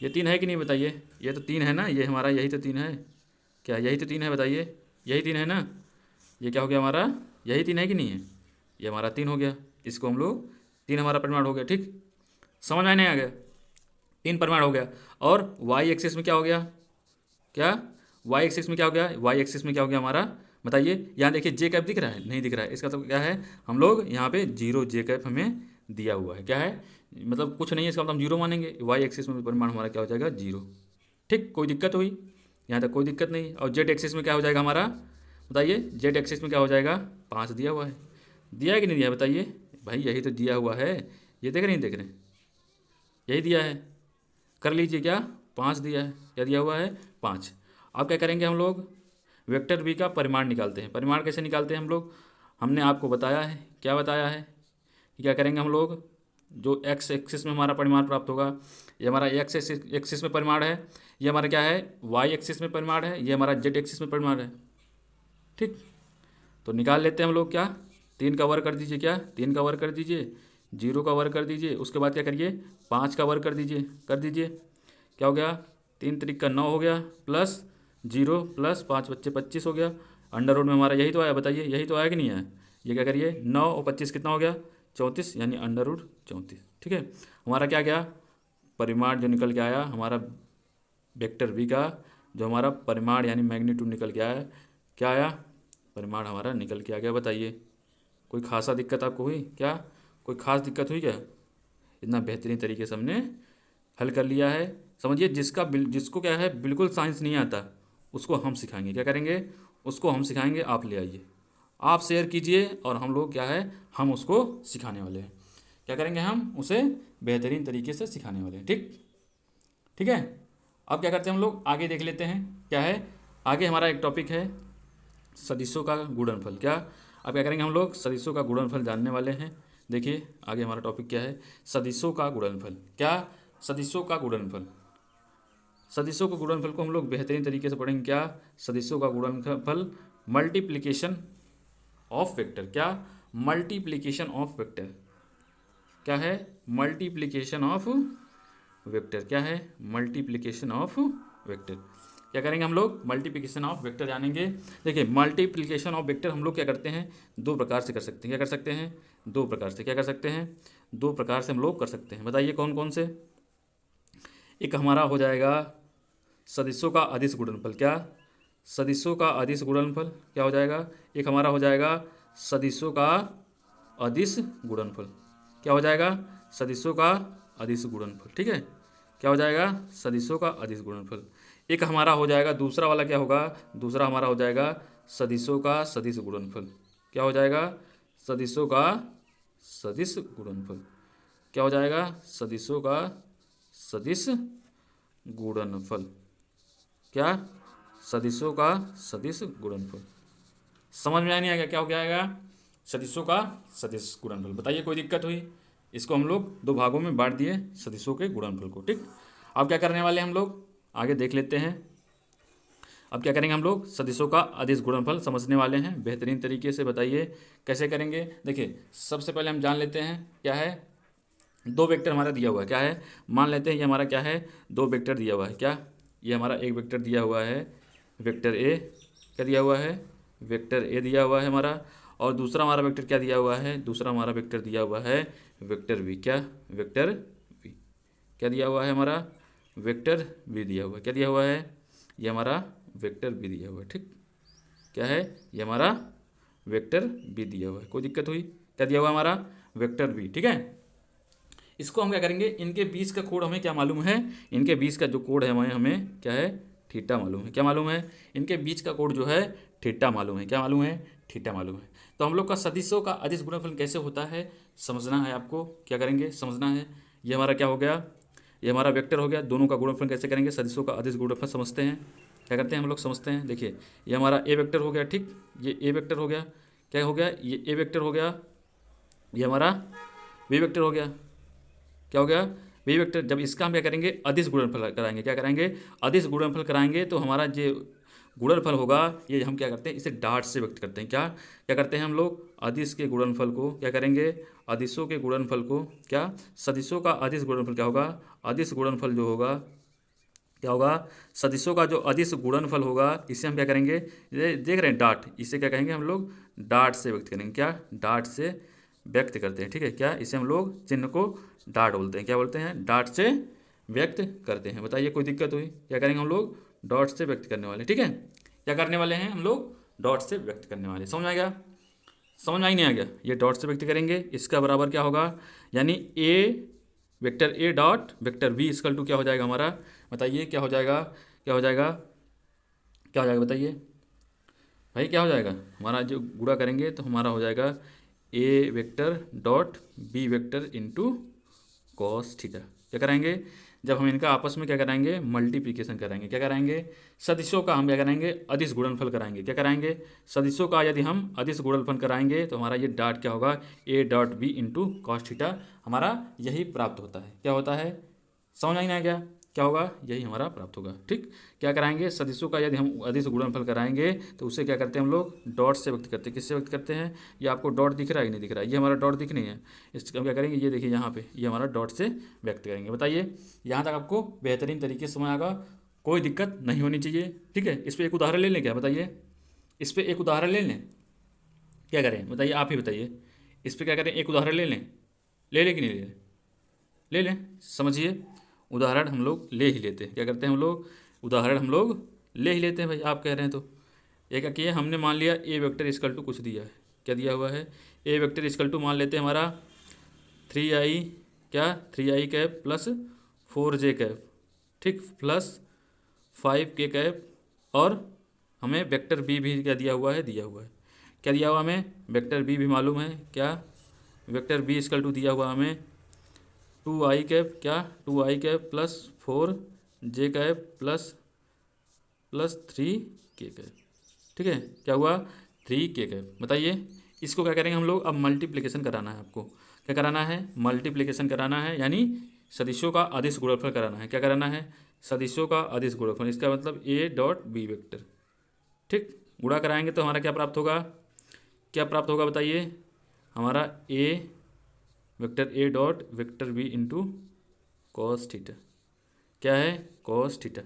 ये 3 है कि नहीं बताइए, ये तो 3 है ना, ये हमारा यही तो 3 है, क्या यही तो 3 है, बताइए, यही 3 है ना, ये क्या हो गया हमारा, यही 3 है कि नहीं है, ये हमारा 3 हो गया, इसको हम लोग 3 हमारा परिमाण हो गया, ठीक, समझ में नहीं आ गया, 3 परिमाण हो गया। और वाई एक्सिस में क्या हो गया, क्या वाई एक्सिस में क्या हो गया, वाई एक्सिस में क्या हो गया हमारा, बताइए, यहाँ देखिए जे कैप दिख रहा है, नहीं दिख रहा है, इसका तो क्या है, हम लोग यहाँ पे 0 जे कैप हमें दिया हुआ है, क्या है, मतलब कुछ नहीं है, इसका मतलब हम 0 मानेंगे, वाई एक्सिस में परिमाण हमारा क्या हो जाएगा 0, ठीक, कोई दिक्कत हुई, यहाँ तक कोई दिक्कत नहीं। और जेड एक्सिस में क्या हो जाएगा हमारा, बताइए, जेड एक्सिस में क्या हो जाएगा, 5 दिया हुआ है, दिया है कि नहीं दिया, बताइए भाई, यही तो दिया हुआ है, ये देख रहे नहीं देख रहे, यही दिया है, कर लीजिए, क्या 5 दिया है, क्या दिया हुआ है 5। अब क्या करेंगे हम लोग, वेक्टर बी का परिमाण निकालते हैं, परिमाण कैसे निकालते हैं हम लोग, हमने आपको बताया है, क्या बताया है, कि क्या करेंगे हम लोग, जो एक्स एक्सिस में हमारा परिमाण प्राप्त होगा, ये हमारा एक्स एक्सिस में परिमाण है, ये हमारा क्या है वाई एक्सिस में परिमाण है, ये हमारा जेड एक्सिस में परिमाण है, ठीक, तो निकाल लेते हैं हम लोग, क्या 3 का वर्ग कर दीजिए, क्या 3 का वर्ग कर दीजिए, 0 का वर्ग कर दीजिए, उसके बाद क्या करिए 5 का वर्ग कर दीजिए, क्या हो गया 3 × 3 = 9 हो गया, प्लस 0 प्लस 5 × 5 = 25 हो गया, अंडर रूट में हमारा यही तो आया, बताइए यही तो आया कि नहीं आया, ये क्या करिए 9 और 25 कितना हो गया 34, यानी √34, ठीक है, हमारा क्या गया परिमाण जो निकल के आया हमारा वेक्टर बी का, जो हमारा परिमाण यानी मैग्नीट्यूड निकल के आया, क्या आया परिमाण हमारा निकल के आ गया, बताइए कोई खासा दिक्कत आपको हुई क्या, कोई खास दिक्कत हुई क्या, इतना बेहतरीन तरीके से हमने हल कर लिया है। समझिए जिसको क्या है बिल्कुल साइंस नहीं आता, उसको हम सिखाएंगे, क्या करेंगे, उसको हम सिखाएंगे, आप ले आइए, आप शेयर कीजिए, और हम लोग क्या है हम उसको सिखाने वाले हैं, क्या करेंगे हम उसे बेहतरीन तरीके से सिखाने वाले हैं, ठीक, ठीक है। अब क्या करते हैं हम लोग आगे देख लेते हैं, क्या है आगे हमारा एक टॉपिक है सदिशों का गुणनफल, क्या, अब क्या करेंगे हम लोग सदिशों का गुणनफल जानने वाले हैं। देखिए आगे हमारा टॉपिक क्या है, सदिशों का गुणनफल, क्या सदिशों का गुणनफल, सदिशों के गुणनफल को हम लोग बेहतरीन तरीके से पढ़ेंगे, क्या सदिशों का गुणनफल, मल्टीप्लिकेशन ऑफ वेक्टर, क्या मल्टीप्लिकेशन ऑफ वेक्टर, क्या है मल्टीप्लिकेशन ऑफ वेक्टर, क्या है मल्टीप्लिकेशन ऑफ वेक्टर, क्या करेंगे हम लोग मल्टीप्लिकेशन ऑफ वेक्टर जानेंगे। देखिए मल्टीप्लिकेशन ऑफ वेक्टर हम लोग क्या करते हैं 2 प्रकार से कर सकते हैं, क्या कर सकते हैं 2 प्रकार से, क्या कर सकते हैं 2 प्रकार से हम लोग कर सकते हैं, बताइए कौन कौन से, एक हमारा हो जाएगा सदिशों का अदिश गुणनफल, क्या सदिशों का अदिश गुणनफल क्या हो जाएगा, एक हमारा हो जाएगा सदिशों का अदिश गुणनफल, क्या हो जाएगा सदिशों का अदिश गुणनफल, ठीक है, क्या हो जाएगा सदिशों का अदिश गुणनफल। एक हमारा हो जाएगा दूसरा वाला क्या होगा, दूसरा हमारा हो जाएगा सदिशों का सदिश गुणनफल, क्या हो जाएगा सदिशों का सदिश गुणनफल, क्या हो जाएगा सदिशों का सदिश गुणनफल, क्या सदिशों का सदिश गुणनफल। समझ में नहीं आ गया क्या हो जाएगा सदिशों का सदिश गुणनफल। बताइए कोई दिक्कत हुई, इसको हम लोग दो भागों में बांट दिए सदिशों के गुणनफल को, ठीक। अब क्या करने वाले हैं हम लोग आगे देख लेते हैं। अब क्या करेंगे हम लोग सदिशों का अदिश गुणनफल समझने वाले हैं बेहतरीन तरीके से। बताइए कैसे करेंगे। देखिए सबसे पहले हम जान लेते हैं क्या है, दो वेक्टर हमारा दिया हुआ है, क्या है मान लेते हैं ये हमारा क्या है दो वेक्टर दिया हुआ है, क्या ये हमारा एक वेक्टर दिया हुआ है वेक्टर ए, क्या दिया हुआ है वेक्टर ए दिया हुआ है हमारा, और दूसरा हमारा वेक्टर क्या दिया हुआ है, दूसरा हमारा वेक्टर दिया हुआ है वेक्टर वी, क्या वेक्टर वी, क्या दिया हुआ है हमारा वेक्टर वी दिया हुआ है, क्या दिया हुआ है ये हमारा वेक्टर बी दिया हुआ है, ठीक, क्या है ये हमारा वेक्टर बी दिया हुआ है। कोई दिक्कत हुई, क्या दिया हुआ है हमारा वेक्टर बी, ठीक है। इसको हम क्या करेंगे, इनके बीच का कोण हमें क्या मालूम है, इनके बीच का जो कोण है हमें हमें क्या है थीटा मालूम है, क्या मालूम है इनके बीच का कोण जो है थीटा मालूम है, क्या मालूम है थीटा मालूम है। तो हम लोग का सदिशों का अदिश गुणनफल कैसे होता है समझना है आपको, क्या करेंगे समझना है। ये हमारा क्या हो गया, ये हमारा वेक्टर हो गया, दोनों का गुणनफल कैसे करेंगे सदिशों का अदिश गुणनफल समझते हैं, क्या करते हैं हम लोग समझते हैं। देखिए ये हमारा ए वेक्टर हो गया, ठीक, ये ए वेक्टर हो गया, क्या हो गया ये ए वेक्टर हो गया, ये हमारा बी वेक्टर हो गया, क्या हो गया वी वेक्टर। जब इसका हम क्या करेंगे अदिश गुणनफल कराएंगे, क्या कराएंगे अदिश गुणनफल कराएंगे, तो हमारा जो गुणनफल होगा ये हम क्या करते हैं इसे डॉट से व्यक्त करते हैं, क्या क्या करते हैं हम लोग अदिश के गुणनफल को क्या करेंगे, अदिशों के गुणनफल को, क्या सदिशों का अदिश गुणनफल क्या होगा, अदिश गुणनफल जो होगा क्या होगा सदिशों का जो अदिश गुणनफल होगा इसे हम क्या करेंगे, ये देख रहे हैं डाट, इसे क्या कहेंगे हम लोग डाट से व्यक्त करेंगे, क्या डाट से व्यक्त करते हैं, ठीक है, क्या इसे हम लोग चिन्ह को डाट बोलते हैं, क्या बोलते हैं डाट से व्यक्त करते हैं। बताइए कोई दिक्कत हुई, क्या करेंगे हम लोग डॉट से व्यक्त करने वाले, ठीक है, क्या करने वाले हैं हम लोग डॉट से व्यक्त करने वाले। समझ में आ गया, समझ में आई नहीं आ गया, ये डॉट से व्यक्त करेंगे, इसका बराबर क्या होगा यानी A vector A dot vector B is equal to क्या हो जाएगा हमारा, बताइए क्या हो जाएगा, क्या हो जाएगा, क्या हो जाएगा बताइए भाई, क्या हो जाएगा हमारा जो गुणा करेंगे तो हमारा हो जाएगा A vector dot B vector into cos theta. क्या कराएंगे जब हम इनका आपस में क्या कराएंगे मल्टीप्लिकेशन कराएंगे, क्या कराएंगे सदिशों का हम क्या कराएंगे अदिश गुणनफल कराएंगे, क्या कराएंगे सदिशों का यदि हम अदिश गुणनफल कराएंगे तो हमारा ये डॉट क्या होगा A dot B into cos theta, हमारा यही प्राप्त होता है, क्या होता है समझ नहीं आ गया, क्या होगा यही हमारा प्राप्त होगा, ठीक। क्या कराएंगे सदिशों का यदि हम अदिश गुणनफल कराएंगे तो उसे क्या करते हैं हम लोग डॉट से व्यक्त करते हैं, किससे व्यक्त करते हैं, ये आपको डॉट दिख रहा है कि नहीं दिख रहा है, ये हमारा डॉट दिख नहीं है, इसका हम क्या करेंगे ये देखिए यहाँ पे ये हमारा डॉट से व्यक्त करेंगे। बताइए यहाँ तक आपको बेहतरीन तरीके से समझ आएगा, कोई दिक्कत नहीं होनी चाहिए, ठीक है। इस पर एक उदाहरण ले लें, क्या बताइए इस पर एक उदाहरण ले लें, क्या करें बताइए आप ही बताइए, इस पर क्या करें एक उदाहरण ले लें कि नहीं ले लें, ले लें, समझिए उदाहरण हम लोग ले ही लेते हैं, क्या करते हैं हम लोग उदाहरण हम लोग ले ही लेते हैं भाई, आप कह रहे हैं तो। एक क्या किया हमने मान लिया ए वेक्टर इक्वल टू कुछ दिया है, क्या दिया हुआ है ए वेक्टर इक्वल टू मान लेते हैं हमारा 3i, क्या 3i cap plus 4j cap, ठीक, प्लस 5k कैप, और हमें वेक्टर बी भी क्या दिया हुआ है, दिया हुआ है, क्या दिया हुआ हमें वेक्टर बी भी मालूम है, क्या वेक्टर बी इक्वल टू दिया हुआ हमें 2i कैप, क्या 2i cap plus 4j cap plus plus 3k cap, ठीक है, क्या हुआ 3k कैप। बताइए इसको क्या करेंगे हम लोग, अब मल्टीप्लिकेशन कराना है आपको, क्या कराना है मल्टीप्लिकेशन कराना है, यानी सदिशों का अदिश गुणनफल कराना है, क्या कराना है सदिशों का अदिश गुणनफल, इसका मतलब ए डॉट बी वेक्टर, ठीक, गुणा कराएंगे तो हमारा क्या प्राप्त होगा, क्या प्राप्त होगा बताइए हमारा A vector A dot vector B into cos theta, क्या है कॉस थीटा,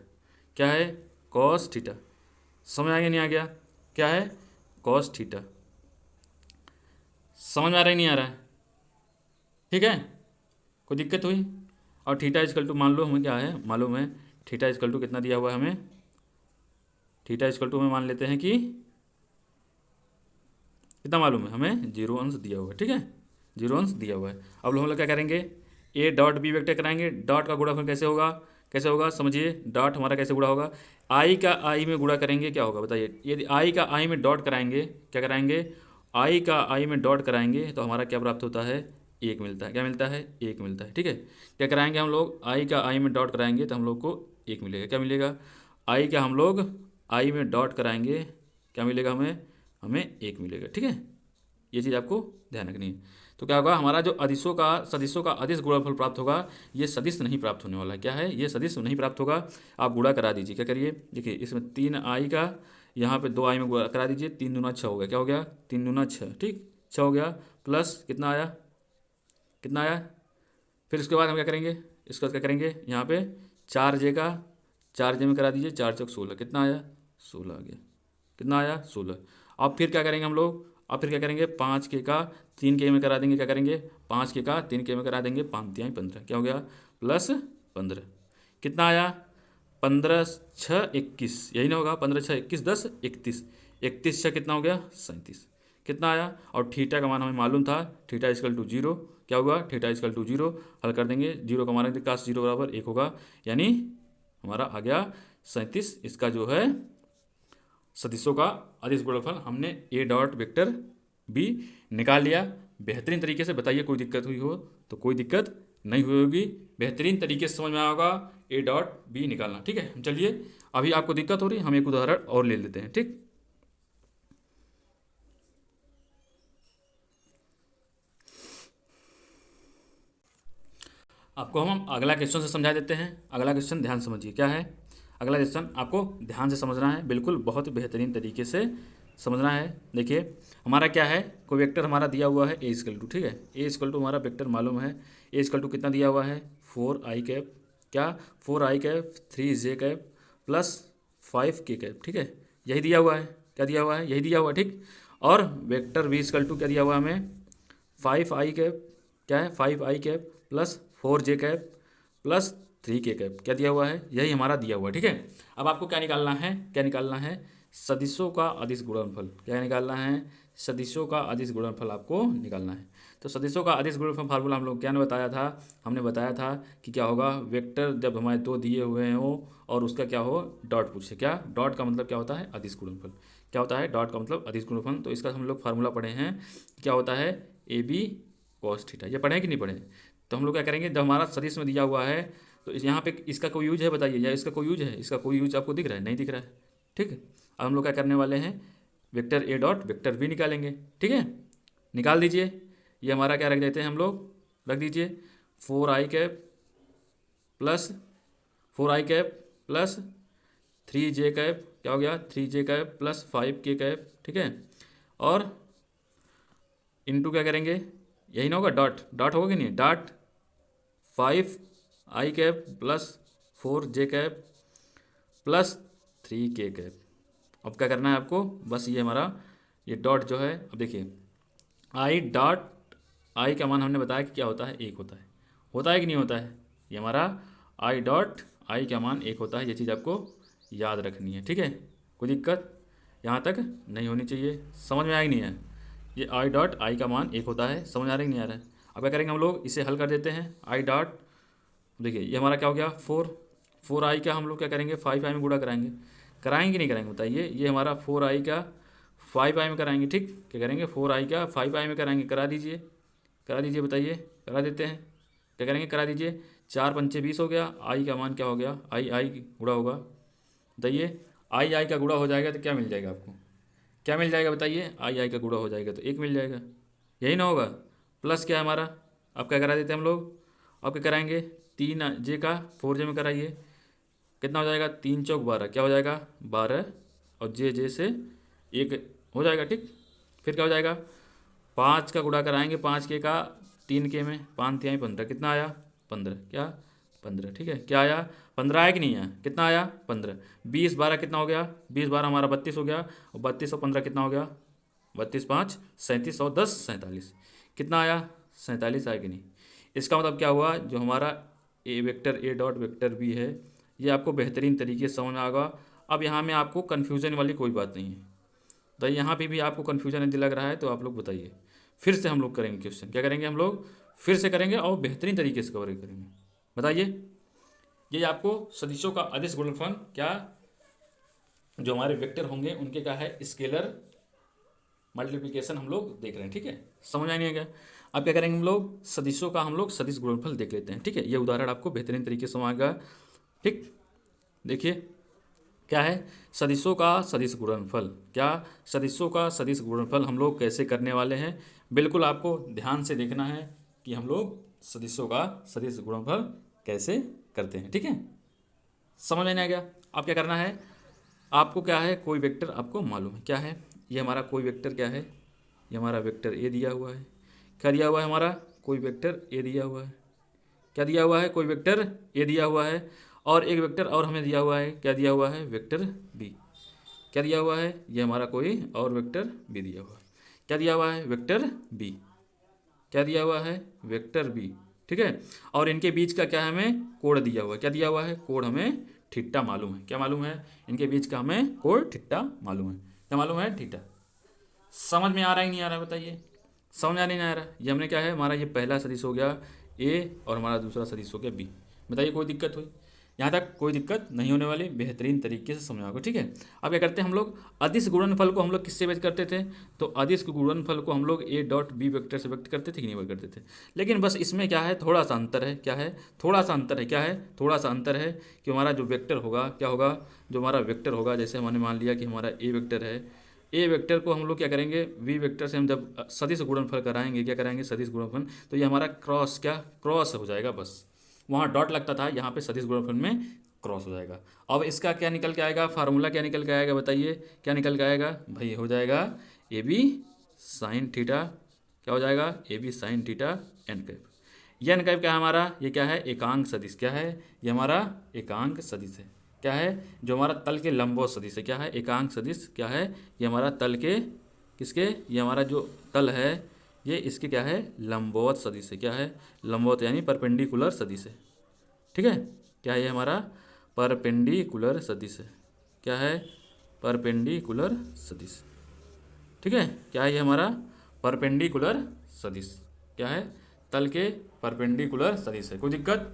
क्या है कॉस थीटा। समझ आ गया नहीं आ गया, क्या है कॉस थीटा, समझ में आ रहा है नहीं आ रहा है, ठीक है, कोई दिक्कत हुई। और थीटा इजकल टू मान लो हमें क्या है मालूम है थीटा इक्वल टू कितना दिया हुआ है हमें, थीटा इक्वल टू हमें मान लेते हैं कि कितना मालूम है हमें, 0 अंश दिया हुआ है, ठीक है, 0 अंश दिया हुआ है। अब हम लोग क्या करेंगे, ए डॉट बी वेक्टर कराएंगे। डॉट का गुणा फिर कैसे होगा, कैसे होगा समझिए, डॉट हमारा कैसे गुणा होगा, आई का आई में गुणा करेंगे क्या होगा बताइए, यदि आई का आई में डॉट कराएंगे, क्या कराएंगे, आई का आई में डॉट कराएंगे तो हमारा क्या प्राप्त होता है, एक मिलता है, क्या मिलता है, एक मिलता है, ठीक है। क्या कराएंगे हम लोग, आई का आई में डॉट कराएंगे तो हम लोग को एक मिलेगा, क्या मिलेगा, आई का हम लोग आई में डॉट कराएंगे क्या मिलेगा हमें, हमें एक मिलेगा, ठीक है। ये चीज़ आपको ध्यान रखनी है। तो क्या होगा, हमारा जो सदिशों का अदिश गुणनफल प्राप्त होगा, ये सदिश नहीं प्राप्त होने वाला है, क्या है, ये सदिश नहीं प्राप्त होगा। आप गुणा करा दीजिए, क्या करिए, देखिए इसमें 3i का यहाँ पे 2i में गुणा करा दीजिए, 3 दूना 6 हो गया, क्या हो गया, 3 दूना 6, ठीक, 6 हो गया, प्लस कितना आया, कितना आया, फिर उसके बाद हम क्या करेंगे, इसके बाद क्या करेंगे, यहाँ पे 4j का 4j में करा दीजिए, 4 चौक 16, कितना आया, 16 आ गया, कितना आया, 16। अब फिर क्या करेंगे हम लोग, अब फिर क्या करेंगे, 5k का 3k में करा देंगे, क्या करेंगे, 5k का 3k में करा देंगे, 5 तिहाई 15, क्या हो गया, प्लस 15, कितना आया, 15 6 21, यही ना होगा, 15 6 21 10 31, 31 6 कितना हो गया, 37, कितना आया। और थीटा का मान हमें मालूम था, थीटा इक्वल टू 0, क्या होगा, थीटा इक्वल टू 0, हल कर देंगे, 0 का मान काश 0 बराबर 1 होगा, यानी हमारा आ गया 37। इसका जो है सदिशों का अदिश गुणनफल हमने ए डॉट वेक्टर बी निकाल लिया। बेहतरीन तरीके से बताइए, कोई दिक्कत हुई हो तो, कोई दिक्कत नहीं हुई होगी, बेहतरीन तरीके से समझ में आया होगा ए डॉट बी निकालना, ठीक है। चलिए अभी आपको दिक्कत हो रही है, हम एक उदाहरण और ले लेते हैं, ठीक। आपको हम अगला क्वेश्चन से समझा देते हैं। अगला क्वेश्चन ध्यान समझिए क्या है, अगला क्वेश्चन आपको ध्यान से समझना है, बिल्कुल बहुत बेहतरीन तरीके से समझना है। देखिए हमारा क्या है, कोई वेक्टर हमारा दिया हुआ है ए इक्वल टू, ठीक है, ए इक्वल टू हमारा वेक्टर मालूम है, ए इक्वल टू कितना दिया हुआ है, 4i कैप, क्या 4i cap 3j cap plus 5k cap, ठीक है, यही दिया हुआ है, क्या दिया हुआ है, यही दिया हुआ है, ठीक। और वेक्टर वी इक्वल टू क्या दिया हुआ है हमें, 5i कैप, क्या है 5i cap plus 4j cap plus 3k cap, क्या दिया हुआ है, यही हमारा दिया हुआ है, ठीक है। अब आपको क्या निकालना है, क्या निकालना है, सदिशों का अदिश गुणनफल, क्या निकालना है, सदिशों का अदिश गुणनफल आपको निकालना है। तो सदिशों का अदिश गुणनफल फार्मूला हम लोग क्या ने बताया था, हमने बताया था कि क्या होगा, वेक्टर जब हमारे दो दिए हुए हो और उसका क्या हो, डॉट पूछे, क्या डॉट का मतलब क्या होता है, अदिश गुणनफल, क्या होता है, डॉट का मतलब अदिश गुणनफल। तो इसका हम लोग फार्मूला पढ़े हैं, क्या होता है, ए बी कॉस थीटा, ये पढ़े कि नहीं पढ़े। तो हम लोग क्या करेंगे, जब हमारा सदिश में दिया हुआ है तो यहाँ पे इसका कोई यूज है बताइए, या इसका कोई यूज है, इसका कोई यूज आपको दिख रहा है, नहीं दिख रहा है, ठीक है। अब हम लोग क्या करने वाले हैं, vector A dot vector B निकालेंगे, ठीक है, निकाल दीजिए। ये हमारा क्या रख देते हैं हम लोग, रख दीजिए 4i cap plus 4i cap plus 3j cap, क्या हो गया 3j cap plus 5k cap, ठीक है। और इनटू क्या करेंगे, यही ना होगा, डॉट डॉट होगा कि नहीं, dot 5i cap plus 4j cap plus 3k cap. अब क्या करना है आपको, बस ये हमारा ये डॉट जो है, अब देखिए आई डॉट आई का मान हमने बताया कि क्या होता है, एक होता है कि नहीं होता है, ये हमारा आई डॉट आई का मान एक होता है, ये चीज़ आपको याद रखनी है, ठीक है। कोई दिक्कत यहाँ तक नहीं होनी चाहिए, समझ में आएगी नहीं है, ये आई डॉट आई का मान एक होता है, समझ आ रहा है कि नहीं आ रहा है। अब क्या करेंगे हम लोग, इसे हल कर देते हैं, आई डॉट, देखिए ये हमारा क्या हो गया 4i का हम लोग क्या करेंगे 5i में गुणा कराएंगे, कराएंगे कि नहीं कराएंगे बताइए, ये हमारा 4i का 5i में कराएंगे, ठीक, क्या करेंगे 4i का 5i में कराएंगे, करा दीजिए बताइए, करा देते हैं, क्या करेंगे करा दीजिए, 4 पंचे 20 हो गया, आई का मान क्या हो गया, आई गुणा होगा, बताइए आई का गुणा हो जाएगा तो क्या मिल जाएगा आपको, क्या मिल जाएगा बताइए, आई का गुणा हो जाएगा तो एक मिल जाएगा, यही ना होगा, प्लस क्या है हमारा, अब क्या करा देते हैं हम लोग, अब क्या कराएंगे 3j का 4j में कराइए, कितना हो जाएगा 3 चौक 12, क्या हो जाएगा 12, और जे से एक हो जाएगा, ठीक। फिर क्या हो जाएगा 5 का गुणा कराएंगे 5k का 3k में, 5 तिहाई 15, कितना आया 15, क्या 15, ठीक है, क्या आया 15 आया कि नहीं आया, कितना आया 15, 20 12 कितना हो गया, 20 12 हमारा 32 हो गया, और 32 और 15 कितना हो गया, 32 5 37 और 10 47, कितना आया 47 आया कि नहीं। इसका मतलब क्या हुआ, जो हमारा A vector A dot vector B है, ये आपको बेहतरीन तरीके से समझ में आएगा। अब यहाँ में आपको कन्फ्यूज़न वाली कोई बात नहीं है, तो यहाँ पे भी आपको कन्फ्यूजन यदि लग रहा है तो आप लोग बताइए। फिर से हम लोग करेंगे क्वेश्चन, क्या करेंगे हम लोग, फिर से करेंगे और बेहतरीन तरीके से कवर करेंगे। बताइए, ये आपको सदिशों का अदिश गुणनफल क्या, जो हमारे वेक्टर होंगे उनके क्या है, स्केलर मल्टीप्लिकेशन हम लोग देख रहे हैं। ठीक है, समझ आए नहीं क्या। अब क्या करेंगे हम लोग, सदिशों का हम लोग सदिश गुणनफल देख लेते हैं। ठीक है, ये उदाहरण आपको बेहतरीन तरीके से समझ। ठीक, देखिए क्या है, सदिशों का सदिश गुणनफल, क्या सदिशों का सदिश गुणनफल हम लोग कैसे करने वाले हैं। बिल्कुल आपको ध्यान से देखना है कि हम लोग सदिशों का सदिश गुणनफल कैसे करते हैं। ठीक है, समझ में नहीं आ गया। अब क्या करना है, आपको क्या है, कोई वेक्टर आपको मालूम है क्या है, ये हमारा कोई वेक्टर क्या है, ये हमारा वेक्टर ए दिया हुआ है। क्या दिया हुआ है, हमारा कोई वेक्टर ए दिया हुआ है। क्या दिया हुआ है, कोई वेक्टर ए दिया हुआ है। और एक वेक्टर और हमें दिया हुआ है, क्या दिया हुआ है, वेक्टर बी। क्या दिया हुआ है, ये हमारा कोई और वेक्टर बी दिया हुआ है। क्या दिया हुआ है, वेक्टर बी। क्या दिया हुआ है, वेक्टर बी। ठीक है, और इनके बीच का क्या है, हमें कोण दिया हुआ है। क्या दिया हुआ है, कोण हमें थीटा मालूम है। क्या मालूम है, इनके बीच का हमें कोण थीटा मालूम है। क्या मालूम है, थीटा। समझ में आ रहा है नहीं आ रहा है, बताइए। समझ आ नहीं आ रहा। ये हमने क्या है, हमारा ये पहला सदिश हो गया ए और हमारा दूसरा सदिश हो गया बी। बताइए कोई दिक्कत हुई, यहाँ तक कोई दिक्कत नहीं होने वाली, बेहतरीन तरीके से समझाओगे। ठीक है, अब क्या करते हैं हम लोग, अदिश गुणनफल को हम लोग किससे व्यक्त करते थे, तो अदिश गुणनफल को हम लोग ए डॉट बी वेक्टर से व्यक्त करते थे कि नहीं व्यक्त करते थे। लेकिन बस इसमें क्या है, थोड़ा सा अंतर है। क्या है, थोड़ा सा अंतर है। क्या है, थोड़ा सा अंतर है कि हमारा जो वेक्टर होगा, क्या होगा, जो हमारा वेक्टर होगा, जैसे हमने मान लिया कि हमारा ए वेक्टर है, ए वेक्टर को हम लोग क्या करेंगे, वी वेक्टर से हम जब सदिश गुणनफल कराएंगे, क्या कराएंगे, सदिश गुणनफल, तो ये हमारा क्रॉस, क्या क्रॉस हो जाएगा। बस वहाँ डॉट लगता था, यहाँ पे सदिश गुणनफल में क्रॉस हो जाएगा। अब इसका क्या निकल के आएगा, फार्मूला क्या निकल के आएगा, बताइए क्या निकल के आएगा भाई, हो जाएगा ए बी साइन थीटा। क्या हो जाएगा, A B sine theta N cap. ये एन कैप क्या है हमारा, ये क्या है, एकांक सदिश। क्या है, ये हमारा एकांक सदिश है। क्या है, जो हमारा तल के लंबवत सदिश है। क्या है, एकांक सदिश। क्या है, ये हमारा तल के किसके, ये हमारा जो तल है ये इसके क्या है, लंबवत सदिश है। क्या है, लंबवत यानी परपेंडिकुलर सदिश है। ठीक है, क्या है, ये हमारा परपेंडिकुलर सदिश है। क्या है, परपेंडिकुलर सदिश। ठीक है, क्या है, ये हमारा परपेंडिकुलर सदिश। क्या है, तल के परपेंडिकुलर सदिश है। कोई दिक्कत,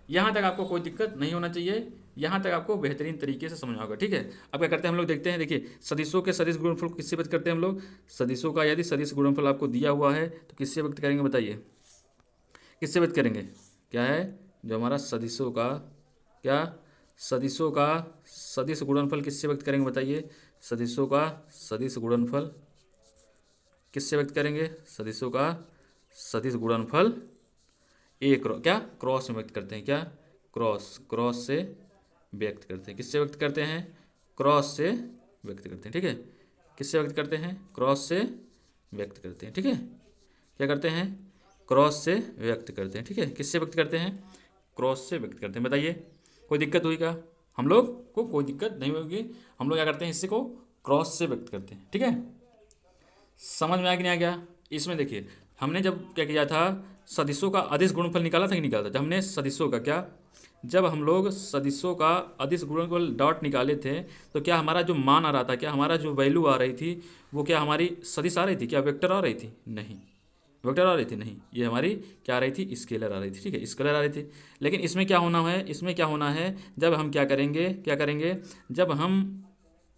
यहाँ तक आपको कोई दिक्कत नहीं होना चाहिए, यहाँ तक आपको बेहतरीन तरीके से समझ होगा। ठीक है, अब क्या करते हैं हम लोग, देखते हैं। देखिए, सदिशों के सदिश गुणनफल को किससे व्यक्त करते हैं हम लोग, सदिशों का यदि सदिश गुणनफल आपको दिया हुआ है तो किससे व्यक्त करेंगे, बताइए किससे व्यक्त करेंगे। क्या है, जो हमारा सदिशों का, क्या सदिशों का सदिश गुणनफल किससे व्यक्त करेंगे, बताइए सदिशों का सदिश गुणनफल किससे व्यक्त करेंगे, सदिशों का सदिश गुणनफल ए क्या क्रॉस में व्यक्त करते हैं। क्या, क्रॉस, क्रॉस से व्यक्त करते हैं। किससे व्यक्त करते हैं, क्रॉस से व्यक्त करते हैं। ठीक है, किससे व्यक्त करते हैं, क्रॉस से व्यक्त करते हैं। ठीक है, क्या करते हैं, क्रॉस से व्यक्त करते हैं। ठीक है, किससे व्यक्त करते हैं, क्रॉस से व्यक्त करते हैं। बताइए कोई दिक्कत हुई क्या, हम लोग को कोई दिक्कत नहीं होगी। हम लोग क्या करते हैं, इससे को क्रॉस से व्यक्त करते हैं। ठीक है, समझ में आ कि नहीं आ गया। इसमें देखिए, हमने जब क्या किया था, सदिशों का अदिश गुणनफल निकाला था कि निकाला था, जब हमने सदिशों का क्या, जब हम लोग सदिशों का अदिश गुणनफल डॉट निकाले थे, तो क्या हमारा जो मान आ रहा था, क्या हमारा जो वैल्यू आ रही थी, वो क्या हमारी सदिश आ रही थी, क्या वेक्टर आ रही थी, नहीं वेक्टर आ रही थी, नहीं, ये हमारी क्या आ रही थी, स्केलर आ रही थी। ठीक है, स्केलर आ रही थी। लेकिन इसमें क्या होना है, इसमें क्या होना है, जब हम क्या करेंगे, क्या करेंगे, जब हम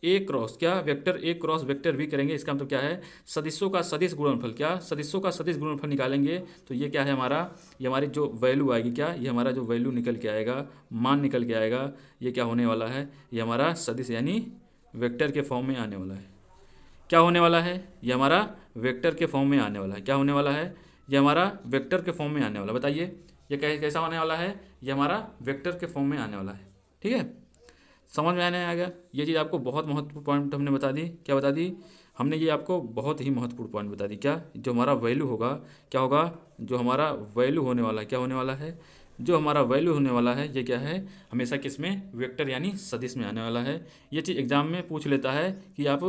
ए क्रॉस क्या वेक्टर ए क्रॉस वेक्टर भी करेंगे, इसका मतलब क्या है, सदिशों का सदिश गुणनफल, क्या सदिशों का सदिश गुणनफल निकालेंगे, तो ये क्या है हमारा, ये हमारी जो वैल्यू आएगी, क्या ये हमारा जो वैल्यू निकल के आएगा, मान निकल के आएगा, ये क्या होने वाला है, ये हमारा सदिश यानी वेक्टर के फॉर्म में आने वाला है। क्या होने वाला है, ये हमारा वेक्टर के फॉर्म में आने वाला है। क्या होने वाला है, ये हमारा वेक्टर के फॉर्म में आने वाला है। बताइए ये कैसा होने वाला है, ये हमारा वेक्टर के फॉर्म में आने वाला है। ठीक है, समझ में आने आ गया। ये चीज़ आपको बहुत महत्वपूर्ण पॉइंट हमने बता दी। क्या बता दी हमने, ये आपको बहुत ही महत्वपूर्ण पॉइंट बता दी। क्या, जो हमारा वैल्यू होगा, क्या होगा, जो हमारा वैल्यू होने वाला है, क्या होने वाला है, जो हमारा वैल्यू होने वाला है, ये क्या है, हमेशा किस में, वेक्टर यानी सदिश में आने वाला है। ये चीज़ एग्जाम में पूछ लेता है कि आप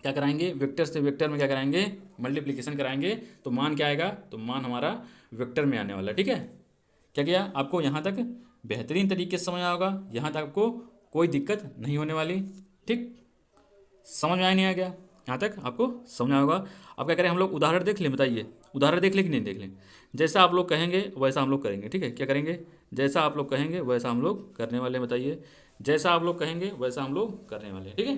क्या कराएंगे, वेक्टर से वेक्टर में क्या कराएंगे, मल्टीप्लिकेशन कराएंगे, तो मान क्या आएगा, तो मान हमारा वेक्टर में आने वाला है। ठीक है, क्या किया, आपको यहाँ तक बेहतरीन तरीके से समझ आया होगा। यहाँ तक आपको कोई दिक्कत नहीं होने वाली। ठीक, समझ में आया नहीं आ गया? यहाँ तक आपको समझ आया होगा। अब क्या करें हम लोग, उदाहरण देख लें, बताइए उदाहरण देख लें कि नहीं देख लें? जैसा आप लोग कहेंगे वैसा हम लोग करेंगे। ठीक है, क्या करेंगे? जैसा आप लोग कहेंगे वैसा हम लोग करने वाले हैं। बताइए, जैसा आप लोग कहेंगे वैसा हम लोग करने वाले हैं। ठीक है,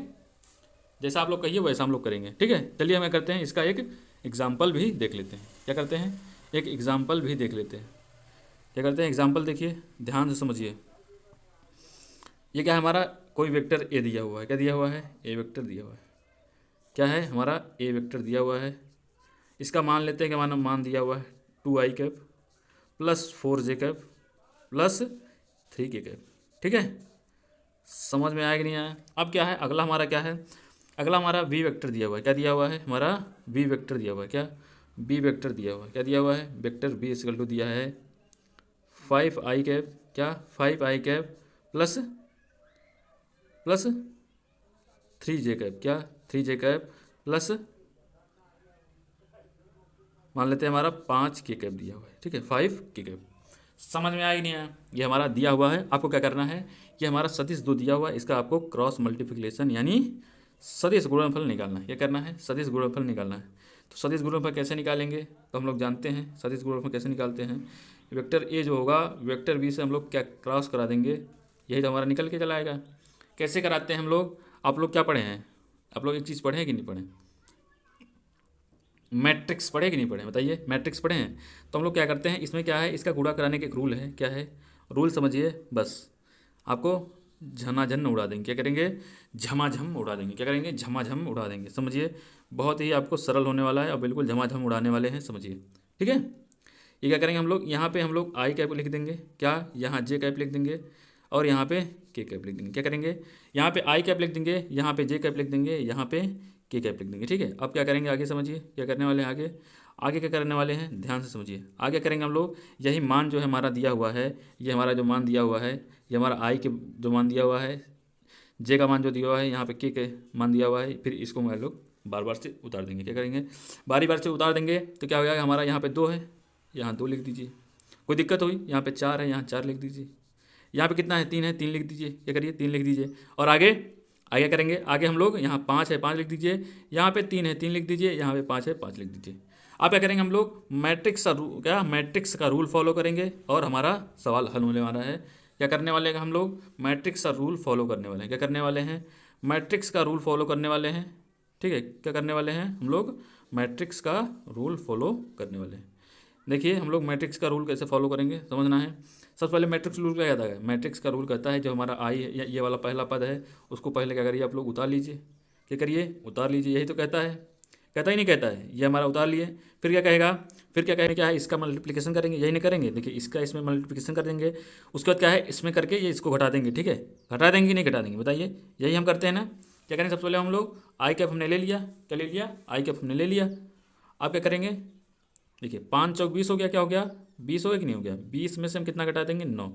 जैसा आप लोग कहिए वैसा हम लोग करेंगे। ठीक है, चलिए हमें करते हैं इसका एक एग्जाम्पल भी देख लेते हैं। क्या करते हैं? एक एग्जाम्पल भी देख लेते हैं। क्या करते हैं? एग्जाम्पल देखिए, ध्यान से समझिए। ये क्या है? हमारा कोई वेक्टर ए दिया हुआ है। क्या दिया हुआ है? ए वेक्टर दिया हुआ है। क्या है? हमारा ए वेक्टर दिया हुआ है। इसका मान लेते हैं कि हमारा मान दिया हुआ है 2i cap plus 4j cap plus 3k cap. ठीक है, समझ में आया कि नहीं आया? अब क्या है अगला हमारा? क्या है अगला? हमारा वी वेक्टर दिया हुआ है। क्या दिया हुआ है? हमारा वी वेक्टर दिया हुआ है। क्या? बी वेक्टर दिया हुआ है। क्या दिया हुआ है? वेक्टर बी इक्वल टू दिया है 5i कैप। क्या? 5i cap plus plus 3j cap. क्या? 3j कैप प्लस मान लेते हैं हमारा 5k कैप दिया हुआ है। ठीक है, 5k कैप। समझ में आया कि नहीं आया? ये हमारा दिया हुआ है। आपको क्या करना है, ये हमारा सदिश दो दिया हुआ है, इसका आपको क्रॉस मल्टीप्लिकेशन यानी सदिश गुणनफल निकालना है। क्या करना है? सदिश गुणनफल निकालना है। तो सदिश गुणनफल कैसे निकालेंगे? तो हम लोग जानते हैं सदिश गुणनफल कैसे निकालते हैं। वेक्टर ए जो होगा वेक्टर बी से हम लोग क्या क्रॉस करा देंगे, यही तो हमारा निकल के चला आएगा। कैसे कराते हैं हम लोग? आप लोग क्या पढ़े हैं? आप लोग एक चीज़ पढ़े हैं कि नहीं पढ़े? मैट्रिक्स पढ़े कि नहीं पढ़े? बताइए, मैट्रिक्स पढ़े हैं? तो हम लोग क्या करते हैं, इसमें क्या है, इसका गुणा कराने के एक रूल है। क्या है रूल? समझिए बस, आपको झमाझम उड़ा देंगे। क्या करेंगे? झमाझम उड़ा देंगे। क्या करेंगे? झमाझम उड़ा देंगे। समझिए, बहुत ही आपको सरल होने वाला है और बिल्कुल झमाझम उड़ाने वाले हैं। समझिए, ठीक है। ये क्या करेंगे हम लोग, यहाँ पे हम लोग आई कैप लिख देंगे। क्या? यहाँ जे कैप लिख देंगे और यहाँ पे के कैप लिख देंगे। क्या करेंगे? यहाँ पे आई कैप लिख देंगे, यहाँ पे जे कैप लिख देंगे, यहाँ पे के कैप लिख देंगे। ठीक है, अब क्या करेंगे आगे? समझिए क्या करने वाले हैं आगे। आगे क्या करने वाले हैं, ध्यान से समझिए। आगे करेंगे हम लोग, यही मान जो है हमारा दिया हुआ है, ये हमारा जो मान दिया हुआ है, ये हमारा आई के जो मान दिया हुआ है, जे का मान जो दिया हुआ है, यहाँ पे के मान दिया हुआ है, फिर इसको हम लोग बार बार से उतार देंगे। क्या करेंगे? बारी बार से उतार देंगे तो क्या हो जाएगा हमारा, यहाँ पे 2 है, यहाँ 2 लिख दीजिए। कोई दिक्कत हुई? यहाँ पे 4 है, यहाँ 4 लिख दीजिए। यहाँ पे कितना है? 3 है, 3 लिख दीजिए। क्या करिए? 3 लिख दीजिए। और आगे आगे करेंगे, आगे हम लोग यहाँ 5 है, 5 लिख दीजिए। यहाँ पे 3 है, 3 लिख दीजिए। यहाँ पे 5 है, 5 लिख दीजिए। अब क्या करेंगे हम लोग, मैट्रिक्स का रूल फॉलो करेंगे और हमारा सवाल हल होने वाला है। क्या करने वाले हैं हम लोग? मैट्रिक्स का रूल फॉलो करने वाले हैं। क्या करने वाले हैं? मैट्रिक्स का रूल फॉलो करने वाले हैं। ठीक है, क्या करने वाले हैं हम लोग? मैट्रिक्स का रूल फॉलो करने वाले हैं। देखिए हम लोग मैट्रिक्स का रूल कैसे फॉलो करेंगे समझना है। सबसे पहले मैट्रिक्स रूल क्या कहता है? मैट्रिक्स का रूल कहता है जो हमारा आई है, ये वाला पहला पद है, उसको पहले क्या करिए आप लोग, उतार लीजिए। क्या करिए? उतार लीजिए। यही तो कहता है, कहता ही नहीं कहता है? ये हमारा उतार लिए। फिर क्या कहेगा? फिर क्या कहेंगे? क्या है, इसका मल्टीप्लिकेशन करेंगे। यही नहीं करेंगे? देखिए इसका इसमें मल्टीप्लिकेशन कर देंगे। उसके बाद क्या है, इसमें करके ये इसको घटा देंगे। ठीक है, घटा देंगे कि नहीं घटा देंगे? बताइए, यही हम करते हैं ना। क्या करेंगे? सबसे पहले हम लोग आई कैप हमने ले लिया। क्या ले लिया? आई कैप हमने ले लिया। आप क्या करेंगे? देखिए 5 चौक 20 हो गया। क्या हो गया? 20 हो गया कि नहीं हो गया? 20 में से हम कितना घटा देंगे? 9।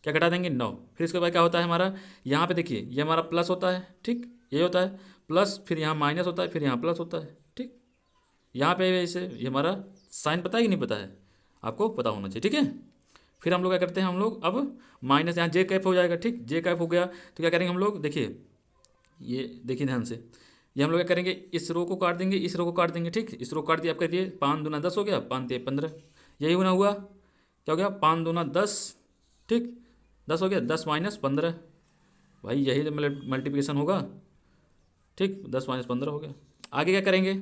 क्या घटा देंगे? 9। फिर इसके बाद क्या होता है हमारा, यहाँ पे देखिए ये हमारा प्लस होता है। ठीक, ये होता है प्लस, फिर यहाँ माइनस होता है, फिर यहाँ प्लस होता है। ठीक, यहाँ पे वैसे ये हमारा साइन पता है कि नहीं पता है? आपको पता होना चाहिए। ठीक है, फिर हम लोग क्या करते हैं, हम लोग अब माइनस यहाँ जे कैप हो जाएगा। ठीक, जे कैप हो गया तो क्या करेंगे हम लोग, देखिए ये देखिए ध्यान से, ये हम लोग क्या करेंगे, इस रो को काट देंगे, इस रो को काट देंगे। ठीक, इस रो को काट दिया। आप कहिए 5 दूना 10 हो गया, 5 ते 15। यही होना हुआ। क्या हो गया? 5 दूना 10। ठीक, 10 हो गया, 10 माइनस 15। भाई यही तो मल्टीप्लिकेशन होगा। ठीक, 10 माइनस 15 हो गया। आगे क्या करेंगे?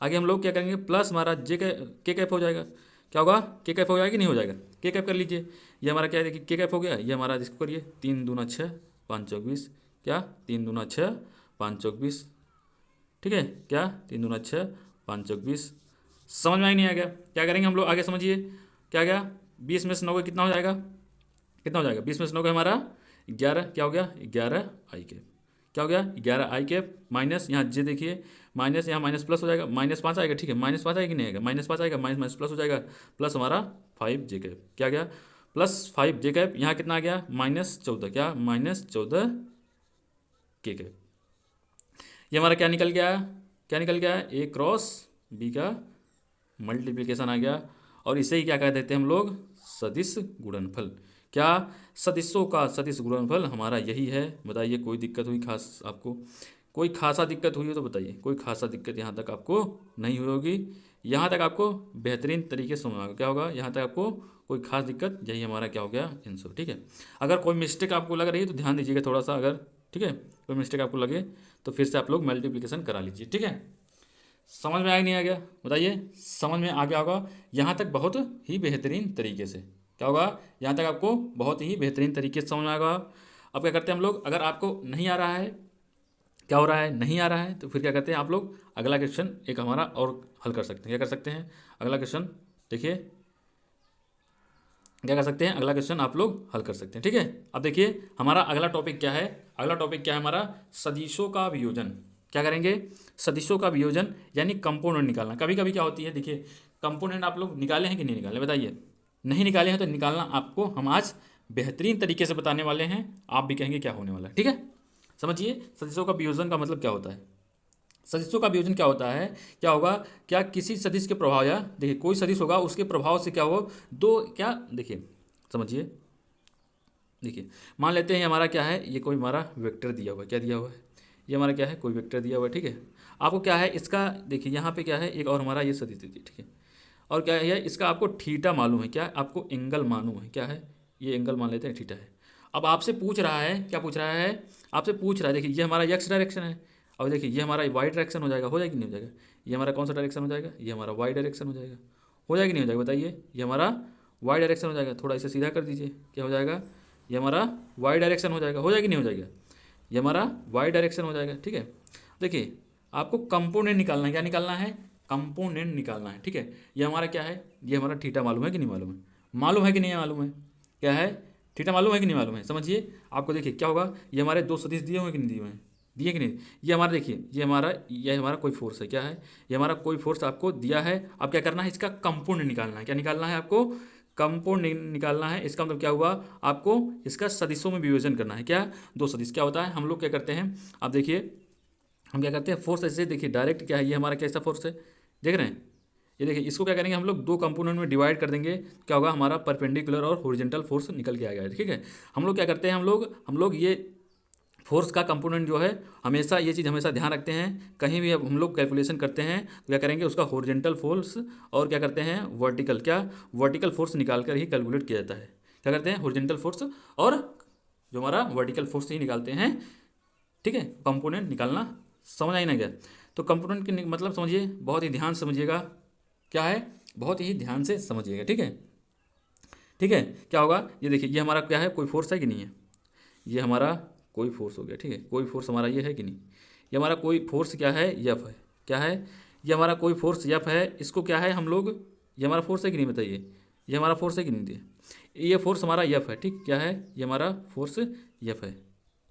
आगे हम लोग क्या करेंगे, प्लस हमारा के कैप हो जाएगा। क्या होगा? के कैप हो जाएगा कि नहीं हो जाएगा? के कैप कर लीजिए। ये हमारा क्या है, देखिए के कैप हो गया। ये हमारा जिसको करिए 3 दूना 6, 5 चौक 20। क्या? 3 दूना 6, 5 चौक 20। ठीक है, क्या? 3 दूना 6, 5 चौक 20। समझ में आई नहीं आ गया? क्या करेंगे हम लोग आगे? समझिए क्या गया, 20 में से 9 कितना हो जाएगा? कितना हो जाएगा? 20 में से 9 हमारा 11। क्या हो गया? 11 आई कैप। क्या हो गया? 11 आई कैप माइनस यहाँ जे देखिए, माइनस यहाँ माइनस प्लस हो जाएगा, -5 आएगा। ठीक है, -5 आएगा कि नहीं आएगा? -5 आएगा, माइनस माइनस प्लस हो जाएगा, प्लस हमारा 5 जे कैप। क्या गया? +5 जे कैप। यहाँ कितना आ गया? -14। क्या? -14 के कैप। ये हमारा क्या निकल गया? क्या निकल गया? ए क्रॉस बी का मल्टीप्लिकेशन आ गया। और इसे ही क्या कह देते हैं हम लोग? सदिश गुणनफल। क्या सदिशों का सदिश गुणनफल हमारा यही है। बताइए कोई दिक्कत हुई खास आपको, कोई खासा दिक्कत हुई हो तो बताइए। कोई खासा दिक्कत यहाँ तक आपको नहीं हुई होगी, यहाँ तक आपको बेहतरीन तरीके से समझ में आएगा। क्या होगा यहाँ तक आपको कोई खास दिक्कत, यही हमारा क्या हो गया आंसर। ठीक है, अगर कोई मिस्टेक आपको लग रही है तो ध्यान दीजिएगा थोड़ा सा, अगर ठीक है कोई मिस्टेक आपको लगे तो फिर से आप लोग मल्टीप्लिकेशन करा लीजिए। ठीक है, समझ में आया नहीं आ गया बताइए, समझ में आ गया होगा यहाँ तक बहुत ही बेहतरीन तरीके से। क्या होगा यहाँ तक आपको बहुत ही बेहतरीन तरीके से समझ में आएगा। अब क्या करते हैं हम लोग, अगर आपको नहीं आ रहा है, क्या हो रहा है नहीं आ रहा है, तो फिर क्या करते हैं आप लोग अगला क्वेश्चन एक हमारा और हल कर सकते हैं। क्या कर सकते हैं अगला क्वेश्चन, देखिए क्या कर सकते हैं अगला क्वेश्चन आप लोग हल कर सकते हैं। ठीक है, अब देखिए हमारा अगला टॉपिक क्या है, अगला टॉपिक क्या है हमारा, सदिशों का वियोजन। क्या करेंगे, सदिशों का वियोजन यानी कंपोनेंट निकालना। कभी कभी क्या होती है, देखिए कंपोनेंट आप लोग निकाले हैं कि नहीं निकाले, बताइए। नहीं निकाले हैं तो निकालना आपको हम आज बेहतरीन तरीके से बताने वाले हैं, आप भी कहेंगे क्या होने वाला है। ठीक है, समझिए सदिशों का वियोजन का मतलब क्या होता है। सदिशों का वियोजन क्या होता है, क्या होगा, क्या किसी सदिश के प्रभाव, या देखिए कोई सदिश होगा उसके प्रभाव से क्या हो दो, क्या देखिए समझिए, देखिए मान लेते हैं हमारा क्या है, ये कोई हमारा वेक्टर दिया हुआ है। क्या दिया हुआ है, ये हमारा क्या है कोई वेक्टर दिया हुआ है। ठीक है, आपको क्या है इसका, देखिए यहाँ पे क्या है एक और हमारा ये सदिश दीजिए। ठीक है, और क्या है इसका आपको थीटा मालूम है, क्या आपको एंगल मालूम है, क्या है ये एंगल मान लेते हैं थीटा है। अब आपसे पूछ रहा है, क्या पूछ रहा है, आपसे पूछ रहा है, देखिए ये हमारा एक्स डायरेक्शन है, और देखिए ये हमारा वाई डायरेक्शन हो जाएगा, हो जाएगा नहीं हो जाएगा, ये हमारा कौन सा डायरेक्शन हो जाएगा, ये हमारा वाई डायरेक्शन हो जाएगा, हो जाएगा नहीं हो जाएगा बताइए, ये हमारा वाई डायरेक्शन हो जाएगा। थोड़ा इसे सीधा कर दीजिए, क्या हो जाएगा, ये हमारा वाई डायरेक्शन हो जाएगा, हो जाएगा नहीं हो जाएगा, ये हमारा वाई डायरेक्शन हो जाएगा। ठीक है, देखिए आपको कंपोनेंट निकालना है, क्या निकालना है, कंपोनेंट निकालना है। ठीक है, ये हमारा क्या है, ये हमारा थीटा मालूम है कि नहीं मालूम है, मालूम है कि नहीं मालूम है, क्या है थीटा मालूम है कि नहीं मालूम है। समझिए आपको, देखिए क्या होगा, ये हमारे दो सदिश दिए हुए कि नहीं दिए हुए हैं, दिए कि नहीं, ये हमारा देखिए ये हमारा कोई फोर्स है, क्या है ये हमारा कोई फोर्स आपको दिया है। अब क्या करना है, इसका कंपोनेंट निकालना है। क्या निकालना है आपको, कंपोनेंट निकालना है। इसका मतलब क्या हुआ, आपको इसका सदिशों में विभाजन करना है। क्या दो सदिश, क्या होता है हम लोग क्या करते हैं, आप देखिए हम क्या करते हैं फोर्स ऐसे, देखिए डायरेक्ट क्या है, ये हमारा कैसा फोर्स है देख रहे हैं, ये देखिए इसको क्या करेंगे हम लोग दो कंपोनेंट में डिवाइड कर देंगे, क्या होगा हमारा परपेंडिकुलर और हॉरिजॉन्टल फोर्स निकल के आ गया है। ठीक है, हम लोग क्या करते हैं, हम लोग ये फोर्स का कंपोनेंट जो है, हमेशा ये चीज़ हमेशा ध्यान रखते हैं, कहीं भी अब हम लोग कैलकुलेशन करते हैं तो क्या करेंगे उसका हॉरिजॉन्टल फोर्स और क्या करते हैं वर्टिकल, क्या वर्टिकल फोर्स निकाल कर ही कैलकुलेट किया जाता है। क्या करते हैं हॉरिजॉन्टल फोर्स और जो हमारा वर्टिकल फोर्स ही निकालते हैं। ठीक है, कंपोनेंट निकालना समझ आई ना गया, तो कंपोनेंट की मतलब समझिए, बहुत ही ध्यान से समझिएगा, क्या है बहुत ही ध्यान से समझिएगा। ठीक है, ठीक है, क्या होगा ये देखिए ये हमारा क्या है कोई फोर्स है कि नहीं है, ये हमारा कोई फोर्स हो गया। ठीक है, कोई फोर्स हमारा ये है कि नहीं, ये हमारा कोई फोर्स क्या है यफ है, क्या है ये हमारा कोई फोर्स यफ है। इसको क्या है हम लोग, ये हमारा फोर्स है कि नहीं बताइए, ये हमारा फोर्स है कि नहीं, ये फोर्स हमारा यफ है। ठीक, क्या है ये हमारा फोर्स यफ है,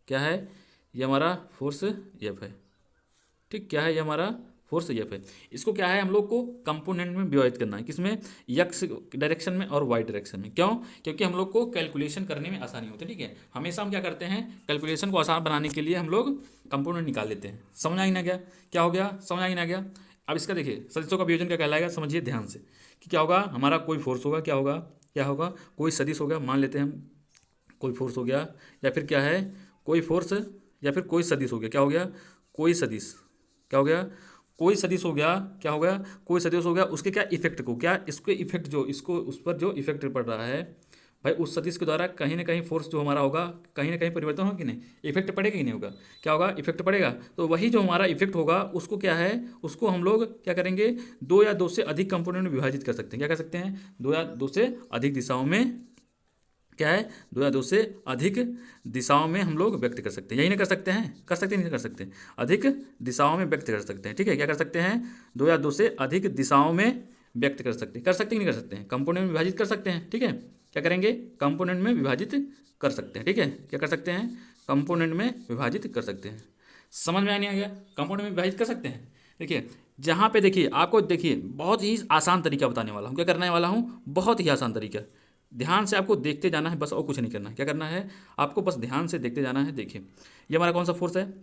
क्या है ये हमारा फोर्स यफ है। ठीक, क्या है ये हमारा फोर्स एफ है। इसको क्या है हम लोग को कंपोनेंट में विभाजित करना है, किसमें, एक्स डायरेक्शन में और वाई डायरेक्शन में। क्यों, क्योंकि हम लोग को कैलकुलेशन करने में आसानी होती है। ठीक है, हमेशा हम क्या करते हैं कैलकुलेशन को आसान बनाने के लिए हम लोग कंपोनेंट निकाल लेते हैं। समझ आई ना गया, क्या हो गया समझ आई ना गया। अब इसका देखिए सदिशों का वियोजन क्या कहलाएगा, समझिए ध्यान से कि क्या होगा, हमारा कोई फोर्स होगा, क्या होगा, क्या होगा कोई सदिश होगा, मान लेते हैं हम कोई फोर्स हो गया, या फिर क्या है कोई फोर्स, या फिर कोई सदिश हो गया, क्या हो गया कोई सदिश, क्या हो गया कोई सदिश हो गया, क्या हो गया कोई सदिश हो गया। उसके क्या इफेक्ट को, क्या इसके इफेक्ट जो इसको उस पर जो इफेक्ट पड़ रहा है भाई, उस सदिश के द्वारा कहीं ना कहीं फोर्स जो हमारा होगा कहीं ना कहीं परिवर्तन होगा कि नहीं, इफेक्ट पड़ेगा कि नहीं होगा, क्या होगा इफेक्ट पड़ेगा। तो वही जो हमारा इफेक्ट होगा उसको क्या है, उसको हम लोग क्या करेंगे दो या दो से अधिक कंपोनेंट में विभाजित कर सकते हैं। क्या कर सकते हैं, दो या दो से अधिक दिशाओं में, क्या है दो या दो से अधिक दिशाओं में हम लोग व्यक्त कर सकते हैं। यही ना कर सकते हैं, कर सकते हैं नहीं कर सकते, अधिक दिशाओं में व्यक्त कर सकते हैं। ठीक है, क्या कर सकते हैं दो या दो से अधिक दिशाओं में व्यक्त कर सकते हैं, कर सकते हैं नहीं कर सकते हैं, कंपोनेंट में विभाजित कर सकते हैं। ठीक है, क्या करेंगे कंपोनेंट में विभाजित कर सकते हैं। ठीक है, क्या कर सकते हैं कंपोनेंट में विभाजित कर सकते हैं। समझ में नहीं आ गया, कंपोनेंट में विभाजित कर सकते हैं। देखिए जहाँ पे देखिए आपको देखिए बहुत ही आसान तरीका बताने वाला हूँ, क्या करने वाला हूँ बहुत ही आसान तरीका, ध्यान से आपको देखते जाना है बस, और कुछ नहीं करना है। क्या करना है आपको बस ध्यान से देखते जाना है। देखिए ये हमारा कौन सा फोर्स है,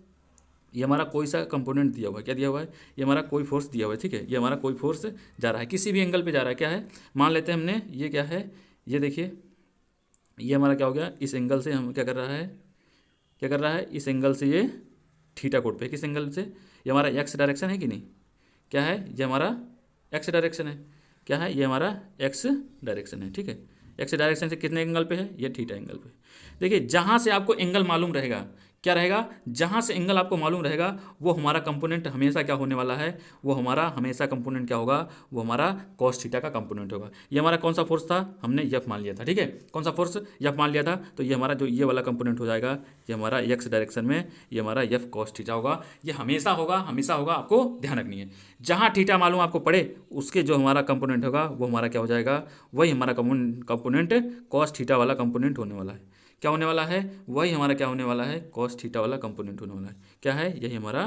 ये हमारा कोई सा कंपोनेंट दिया हुआ है, क्या दिया हुआ है ये हमारा कोई फोर्स दिया हुआ है। ठीक है, ये हमारा कोई फोर्स जा रहा है किसी भी एंगल पे जा रहा है, क्या है मान लेते हैं हमने ये क्या है, ये देखिए ये हमारा क्या हो गया, इस एंगल से हम क्या कर रहा है, क्या कर रहा है, इस एंगल से ये थीटा कोण पे, किस एंगल से, ये हमारा एक्स डायरेक्शन है कि नहीं, क्या है, ये हमारा एक्स डायरेक्शन है, क्या है, ये हमारा एक्स डायरेक्शन है, ठीक है। एक्स डायरेक्शन से कितने एंगल पे है, ये थीटा एंगल पे। देखिए जहाँ से आपको एंगल मालूम रहेगा, क्या रहेगा, जहाँ से एंगल आपको मालूम रहेगा वो हमारा कंपोनेंट हमेशा क्या होने वाला है, वो हमारा हमेशा कंपोनेंट क्या होगा, वो हमारा कॉस थीटा का कंपोनेंट होगा। ये हमारा कौन सा फोर्स था, हमने एफ मान लिया था, ठीक है, कौन सा फोर्स, एफ मान लिया था, तो ये हमारा जो ये वाला कंपोनेंट हो जाएगा, ये हमारा एक्स डायरेक्शन में ये हमारा एफ कॉस थीटा होगा। ये हमेशा होगा, हमेशा होगा, आपको ध्यान रखनी है। जहाँ थीटा मालूम आपको पड़े उसके जो हमारा कंपोनेंट होगा वो हमारा क्या हो जाएगा, वही हमारा कंपोनेंट कॉस थीटा वाला कंपोनेंट होने वाला है। क्या होने वाला है, वही हमारा क्या होने वाला है, कॉस थीटा वाला कंपोनेंट होने वाला है। क्या है, यही हमारा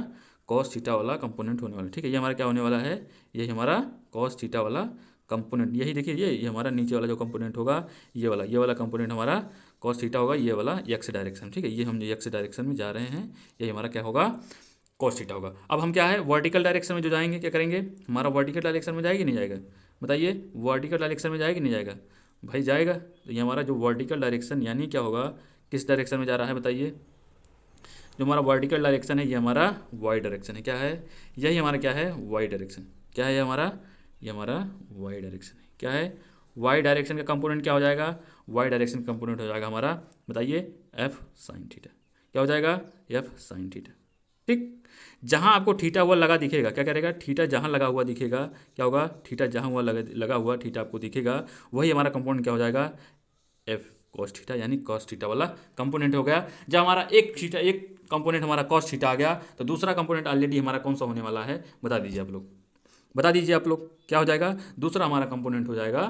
कॉस थीटा वाला कंपोनेंट होने वाला है, ठीक है। ये हमारा क्या होने वाला है, यही हमारा कॉस थीटा वाला कंपोनेंट, यही देखिए ये हमारा नीचे वाला जो कंपोनेंट होगा, ये वाला कंपोनेंट हमारा कॉस थीटा होगा, ये वाला एक्स डायरेक्शन, ठीक है। ये हम एक्स डायरेक्शन में जा रहे हैं, यही हमारा क्या होगा, कॉस थीटा होगा। अब हम क्या है, वर्टिकल डायरेक्शन में जो जाएंगे, क्या करेंगे, हमारा वर्टिकल डायरेक्शन में जाएगी नहीं जाएगा, बताइए, वर्टिकल डायरेक्शन में जाएगी नहीं जाएगा, भाई जाएगा। तो ये हमारा जो वर्टिकल डायरेक्शन यानी क्या होगा, किस डायरेक्शन में जा रहा है बताइए, जो हमारा वर्टिकल डायरेक्शन है ये हमारा वाई डायरेक्शन है, क्या है, यही हमारा क्या है, वाई डायरेक्शन, क्या है हमारा, ये हमारा वाई डायरेक्शन है, क्या है, वाई डायरेक्शन का कंपोनेंट क्या हो जाएगा, वाई डायरेक्शन का कंपोनेंट हो जाएगा हमारा, बताइए, एफ साइन थीटा, क्या हो जाएगा, एफ साइन थीटा, ठीक। जहाँ आपको थीटा हुआ लगा दिखेगा, क्या करेगा, थीटा जहाँ लगा हुआ दिखेगा, क्या होगा, थीटा जहाँ हुआ लगा हुआ थीटा आपको दिखेगा, वही हमारा कंपोनेंट क्या हो जाएगा, एफ कॉस थीटा, यानी कॉस थीटा वाला कंपोनेंट हो गया। जब हमारा एक थीटा, एक कंपोनेंट हमारा कॉस थीटा आ गया, तो दूसरा कंपोनेंट ऑलरेडी हमारा कौन सा होने वाला है, बता दीजिए आप लोग, बता दीजिए आप लोग, क्या हो जाएगा, दूसरा हमारा कंपोनेंट हो जाएगा,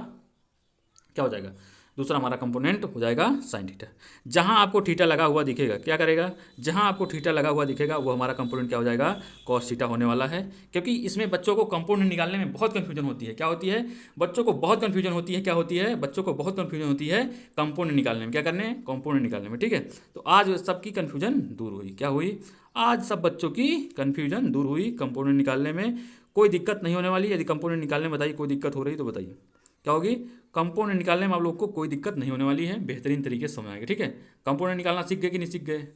क्या हो जाएगा, दूसरा हमारा कंपोनेंट हो जाएगा साइन थीटा। जहाँ आपको थीटा लगा हुआ दिखेगा, क्या करेगा, जहाँ आपको थीटा लगा हुआ दिखेगा वो हमारा कंपोनेंट क्या हो जाएगा, कॉस थीटा होने वाला है। क्योंकि इसमें बच्चों को कंपोनेंट निकालने में बहुत कन्फ्यूजन होती है, क्या होती है, बच्चों को बहुत कन्फ्यूजन होती है, क्या होती है, बच्चों को बहुत कन्फ्यूजन होती है कंपोनेंट निकालने में, क्या करने, कंपोनेंट निकालने में, ठीक है। तो आज सबकी कन्फ्यूजन दूर हुई, क्या हुई, आज सब बच्चों की कन्फ्यूजन दूर हुई, कंपोनेंट निकालने में कोई दिक्कत नहीं होने वाली। यदि कंपोनेंट निकालने में बताइए कोई दिक्कत हो रही तो बताइए, क्या होगी, कंपोनेंट निकालने में आप लोग को कोई दिक्कत नहीं होने वाली है, बेहतरीन तरीके से समझ आएगा, ठीक है। कंपोनेंट निकालना सीख गए कि नहीं सीख गए,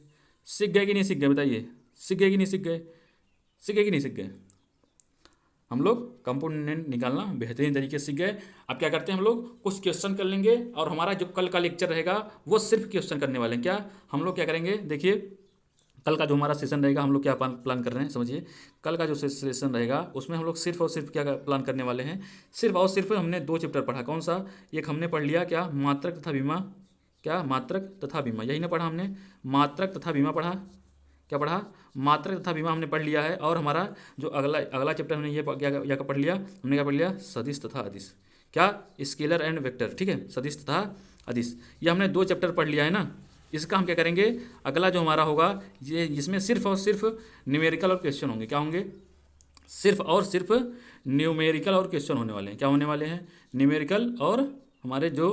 सीख गए कि नहीं सीख गए, बताइए, सीख गए कि नहीं सीख गए, सीख गए कि नहीं सीख गए, हम लोग कंपोनेंट निकालना बेहतरीन तरीके से सीख गए। अब क्या करते हैं, हम लोग कुछ क्वेश्चन कर लेंगे और हमारा जो कल का लेक्चर रहेगा वो सिर्फ क्वेश्चन करने वाले हैं। क्या हम लोग क्या करेंगे, देखिए कल का जो हमारा सेशन रहेगा, हम लोग क्या प्लान कर रहे हैं समझिए, कल का जो सेशन रहेगा उसमें हम लोग सिर्फ और सिर्फ क्या प्लान करने वाले हैं, सिर्फ और सिर्फ हमने 2 चैप्टर पढ़ा, कौन सा, एक हमने पढ़ लिया क्या, मात्रक तथा बीमा, क्या मात्रक तथा बीमा, यही ना पढ़ा हमने, मात्रक तथा बीमा पढ़ा, क्या पढ़ा, मात्रक तथा बीमा हमने पढ़ लिया है। और हमारा जो अगला अगला चैप्टर हमने ये क्या पढ़ लिया, हमने क्या पढ़ लिया, सदिश तथा अदिश, क्या, स्केलर एंड वेक्टर, ठीक है, सदिश तथा अदिश, ये हमने 2 चैप्टर पढ़ लिया है ना। इसका हम क्या करेंगे, अगला जो हमारा होगा ये, इसमें सिर्फ और सिर्फ न्यूमेरिकल और क्वेश्चन होंगे, क्या होंगे, सिर्फ और सिर्फ न्यूमेरिकल और क्वेश्चन होने वाले हैं, क्या होने वाले हैं, न्यूमेरिकल और हमारे जो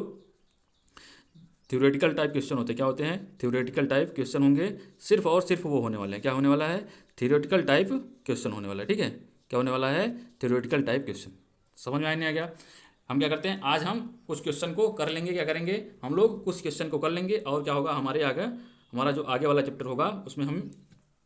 थ्योरेटिकल टाइप क्वेश्चन होते हैं, क्या होते हैं, थ्योरेटिकल टाइप क्वेश्चन होंगे, सिर्फ और सिर्फ वो होने वाले हैं, क्या होने वाला है, थ्योरेटिकल टाइप क्वेश्चन होने वाला है, ठीक है, क्या होने वाला है, थ्योरेटिकल टाइप क्वेश्चन। समझ में आने आ गया। हम क्या करते हैं, आज हम कुछ क्वेश्चन को कर लेंगे, क्या करेंगे हम लोग, कुछ क्वेश्चन को कर लेंगे और क्या होगा, हमारे आगे हमारा जो आगे वाला चैप्टर होगा उसमें हम,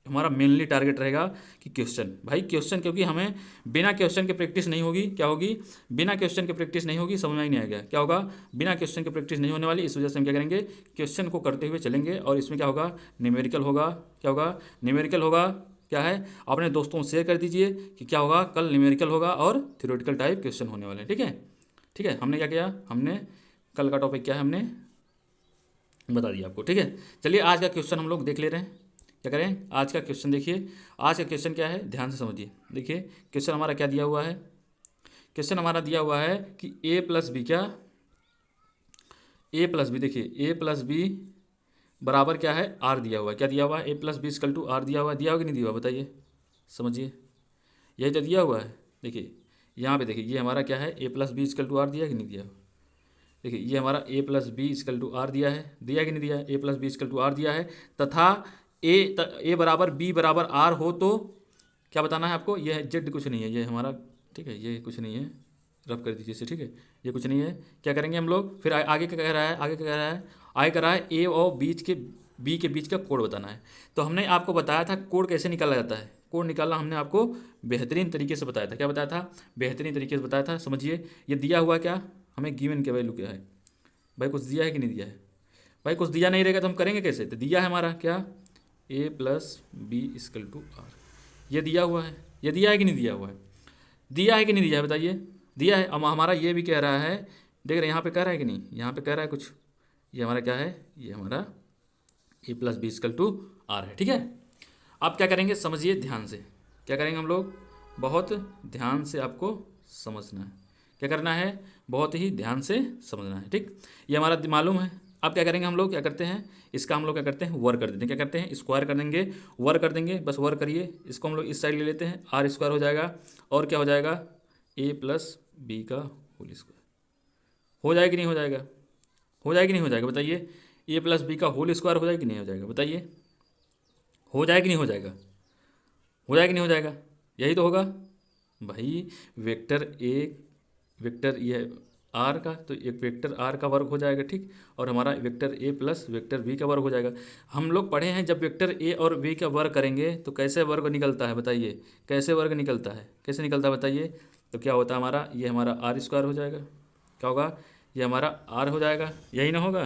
हमारा मेनली टारगेट रहेगा कि क्वेश्चन, भाई क्वेश्चन, क्योंकि हमें बिना क्वेश्चन के प्रैक्टिस नहीं होगी, क्या होगी, बिना क्वेश्चन के प्रैक्टिस नहीं होगी, समझ में ही नहीं आएगा, क्या होगा, बिना क्वेश्चन के प्रैक्टिस नहीं होने वाली। इस वजह से हम क्या करेंगे, क्वेश्चन को करते हुए चलेंगे और इसमें क्या होगा, न्यूमेरिकल होगा, क्या होगा, न्यूमेरिकल होगा, क्या है, अपने दोस्तों को शेयर कर दीजिए कि क्या होगा, कल न्यूमेरिकल होगा और थ्योरेटिकल टाइप क्वेश्चन होने वाले हैं, ठीक है, ठीक है। हमने क्या किया, हमने कल का टॉपिक क्या है हमने बता दिया आपको, ठीक है। चलिए आज का क्वेश्चन हम लोग देख ले रहे हैं, क्या करें, आज का क्वेश्चन देखिए, आज का क्वेश्चन क्या है, ध्यान से समझिए। देखिए क्वेश्चन हमारा क्या दिया हुआ है, क्वेश्चन हमारा दिया हुआ है कि ए प्लस बी, क्या, ए प्लस बी, देखिए ए प्लस बी बराबर क्या है, आर दिया हुआ है, क्या दिया हुआ है, A plus B equal to R दिया हुआ है, दिया हुआ कि नहीं दिया हुआ बताइए, समझिए, यही तो दिया हुआ है। देखिए यहाँ पे देखिए ये हमारा क्या है, A plus B equal to R दिया कि नहीं दिया, देखिए ये हमारा A plus B equal to R दिया है, दिया कि नहीं दिया, A plus B equal to R दिया है, तथा ए बराबर बी बराबर आर हो तो क्या बताना है आपको, ये जेड कुछ नहीं है, ये हमारा, ठीक है, ये कुछ नहीं है, रब कर दीजिए इसे, ठीक है, ये कुछ नहीं है। क्या करेंगे हम लोग फिर, आगे क्या कह रहा है, आगे क्या कह रहा है, आगे कह रहा है ए और बी के बीच का कोड बताना है। तो हमने आपको बताया था कोड कैसे निकाला जाता है। कोड निकालना हमने आपको बेहतरीन तरीके से बताया था। क्या बताया था? बेहतरीन तरीके से बताया था। समझिए, ये दिया हुआ क्या, हमें गिवन के वैल्यू क्या है। भाई कुछ दिया है कि नहीं दिया है? भाई कुछ दिया नहीं रहेगा तो हम करेंगे कैसे? तो दिया है हमारा क्या, A plus B equal to R, ये दिया हुआ है। ये दिया है कि नहीं दिया हुआ है? दिया है कि नहीं दिया है बताइए? दिया है। अब हमारा ये भी कह रहा है, देख रहे हैं यहाँ पे कह रहा है कि नहीं, यहाँ पे कह रहा है कुछ, ये हमारा क्या है, ये हमारा A plus B equal to R है। ठीक है, आप क्या करेंगे समझिए ध्यान से, क्या करेंगे हम लोग, बहुत ध्यान से आपको समझना है। क्या करना है? बहुत ही ध्यान से समझना है। ठीक, ये हमारा मालूम है। अब क्या करेंगे हम लोग, क्या करते हैं, इसका हम लोग क्या करते हैं, वर्क कर देते हैं। क्या करते हैं, स्क्वायर कर देंगे, वर्क कर देंगे, बस वर्क करिए। इसको हम लोग इस साइड ले लेते हैं, आर स्क्वायर हो जाएगा, और क्या हो जाएगा, ए प्लस बी का होल स्क्वायर। हो जाएगा कि नहीं हो जाएगा? हो जाएगा कि नहीं हो जाएगा बताइए? ए प्लस बी का होल स्क्वायर हो जाएगा कि नहीं हो जाएगा बताइए? हो जाएगा कि नहीं हो जाएगा? हो जाएगा कि नहीं हो जाएगा? यही तो होगा भाई। वेक्टर ए, वेक्टर ये आर का, तो एक वेक्टर आर का वर्ग हो जाएगा। ठीक, और हमारा vector A plus vector B का वर्ग हो जाएगा। हम लोग पढ़े हैं जब वेक्टर ए और बी का वर्ग करेंगे तो कैसे वर्ग निकलता है बताइए? कैसे वर्ग निकलता है, कैसे निकलता है बताइए? तो क्या होता है हमारा, ये हमारा आर स्क्वायर हो जाएगा। क्या होगा? ये हमारा आर हो जाएगा, यही ना होगा,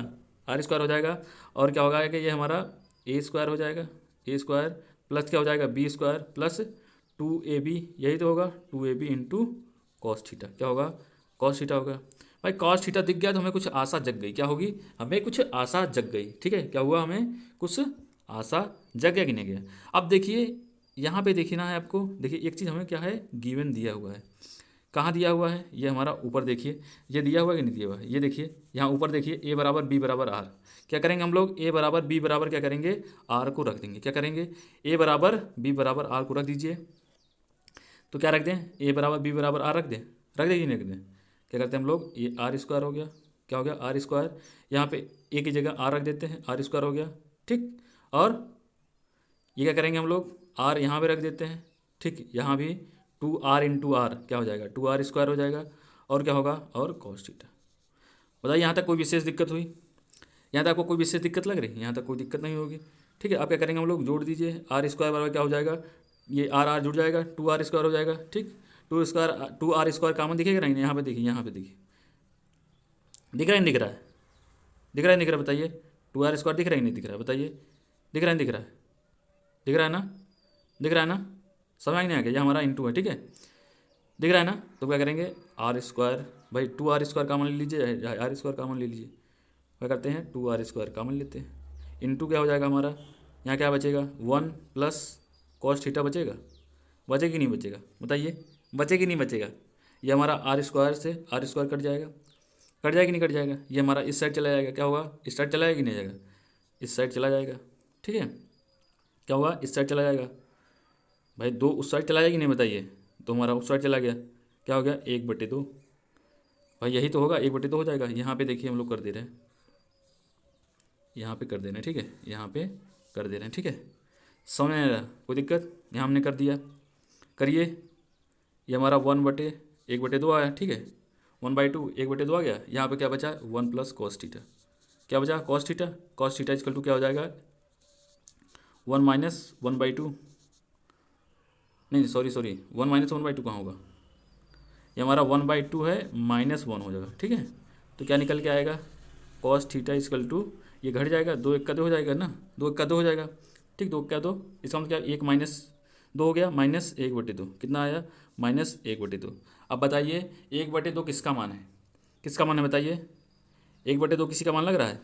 आर स्क्वायर हो जाएगा। और क्या होगा कि ये हमारा ए स्क्वायर हो जाएगा, ए स्क्वायर प्लस क्या हो जाएगा, बी स्क्वायर प्लस 2ab, यही तो होगा 2ab इंटू कॉस थीटा। क्या होगा? कॉस थीटा होगा। भाई कॉस थीटा दिख गया तो हमें कुछ आशा जग गई। क्या होगी? हमें कुछ आशा जग गई। ठीक है, क्या हुआ, हमें कुछ आशा जग गया कि नहीं गया? अब देखिए यहाँ पे देखना है आपको। देखिए एक चीज़ हमें क्या है, गिवन दिया हुआ है। कहाँ दिया हुआ है? ये हमारा ऊपर देखिए, ये दिया हुआ है कि नहीं दिया हुआ है? ये देखिए यहाँ ऊपर देखिए, ए बराबर बी बराबर आर। क्या करेंगे हम लोग, ए बराबर बी बराबर क्या करेंगे, आर को रख देंगे। क्या करेंगे, ए बराबर बी बराबर आर को रख दीजिए। तो क्या रख दें, ए बराबर बी बराबर आर रख दें, रख दें कि नहीं रख दें? क्या करते हैं हम लोग, ये आर स्क्वायर हो गया। क्या हो गया, आर स्क्वायर। यहाँ पे ए की जगह आर रख देते हैं, आर स्क्वायर हो गया। ठीक, और ये क्या करेंगे हम लोग, आर यहाँ पे रख देते हैं। ठीक, यहाँ भी 2r इंटू आर क्या हो जाएगा, 2r स्क्वायर हो जाएगा। और क्या होगा, और कॉस थीटा। बताइए यहाँ तक कोई विशेष दिक्कत हुई? यहाँ तक आपको कोई विशेष दिक्कत लग रही है? यहाँ तक कोई दिक्कत नहीं होगी। ठीक है, आप क्या करेंगे हम लोग, जोड़ दीजिए, आर स्क्वायर बराबर क्या हो जाएगा, ये आर आर जुड़ जाएगा, 2r स्क्वायर हो जाएगा। ठीक, 2r स्क्वायर कॉमन दिखेगा नहीं? यहाँ पे देखिए, यहाँ पे देखिए, दिख रहा है नहीं दिख रहा है? दिख रहा है नहीं दिख रहा है बताइए? 2r स्क्वायर दिख रहा है नहीं दिख रहा है बताइए? दिख रहा है नहीं दिख रहा है? दिख रहा है ना? दिख रहा है ना? समझ नहीं आ गया, ये हमारा इंटू है। ठीक है, दिख रहा है ना? तो क्या करेंगे, आर स्क्वायर, भाई 2r स्क्वायर कॉमन ले लीजिए, आर स्क्वायर कॉमन ले लीजिए। क्या करते हैं, 2r स्क्वायर कॉमन लेते हैं। इंटू क्या हो जाएगा हमारा, यहाँ क्या बचेगा, 1 प्लस कॉस थीटा बचेगा। बचेगा कि नहीं बचेगा बताइए? बचेगा कि नहीं बचेगा? ये हमारा आर स्क्वायर से आर स्क्वायर कट जाएगा, कट जाएगा कि नहीं कट जाएगा? ये हमारा इस साइड चला जाएगा। क्या होगा, इस साइड चला जाएगा कि नहीं जाएगा? इस साइड चला जाएगा। ठीक है, क्या होगा, इस साइड चला जाएगा। भाई 2 उस साइड चला जाएगा कि नहीं बताइए? तो हमारा उस साइड चला गया। क्या हो गया, 1/2। भाई यही तो होगा, 1/2 हो जाएगा। यहाँ पे देखिए हम लोग कर दे रहे हैं, यहाँ पे कर दे रहे हैं। ठीक है, यहाँ पे कर दे रहे हैं। ठीक है, समझ में आ रहा, कोई दिक्कत? यहाँ हमने कर दिया, करिए। ये हमारा 1/1/2 आया। ठीक है, 1/2 1/2 आ गया। यहाँ पे क्या बचा, 1 प्लस कॉस थीटा। क्या बचा, cos theta. Cos theta equal to क्या हो जाएगा, 1 माइनस 1/2, नहीं सॉरी सॉरी, 1 माइनस 1/2 कहाँ होगा? ये हमारा 1/2 है, -1 हो जाएगा। ठीक है, तो क्या निकल के आएगा, कॉस थीटा इक्वल टू, ये घट जाएगा, 2 1 का 2 हो जाएगा ना, 2 1 का 2 हो जाएगा। ठीक, 2 का 2, इसका मतलब क्या, 1 माइनस 2 हो गया, -1/2 कितना आया, -1/2। अब बताइए 1/2 किसका मान है, किसका मान है बताइए? 1/2 किसी का मान लग रहा है?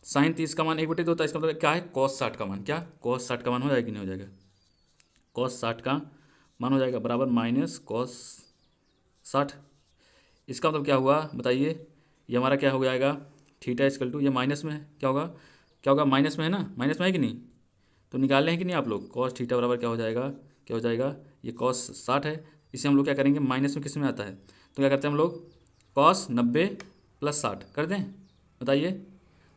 साइन 30 का मान 1/2 होता है, इसका मतलब क्या है, कॉस 60 का मान। क्या कॉस 60 का मान हो जाएगा कि नहीं हो जाएगा? कॉस 60 का मान हो जाएगा बराबर माइनस कॉस 60। इसका मतलब क्या हुआ बताइए? ये हमारा क्या हो जाएगा, थीटा इक्वल टू, ये माइनस में है, क्या होगा, क्या होगा, माइनस में है ना, माइनस में है कि नहीं? तो निकाल लें कि नहीं आप लोग, कॉस थीटा बराबर क्या हो जाएगा, क्या हो जाएगा, ये कॉस 60 है, इसे हम लोग क्या करेंगे, माइनस में किस में आता है, तो क्या करते हैं हम लोग, कॉस 90 प्लस 60 कर दें बताइए?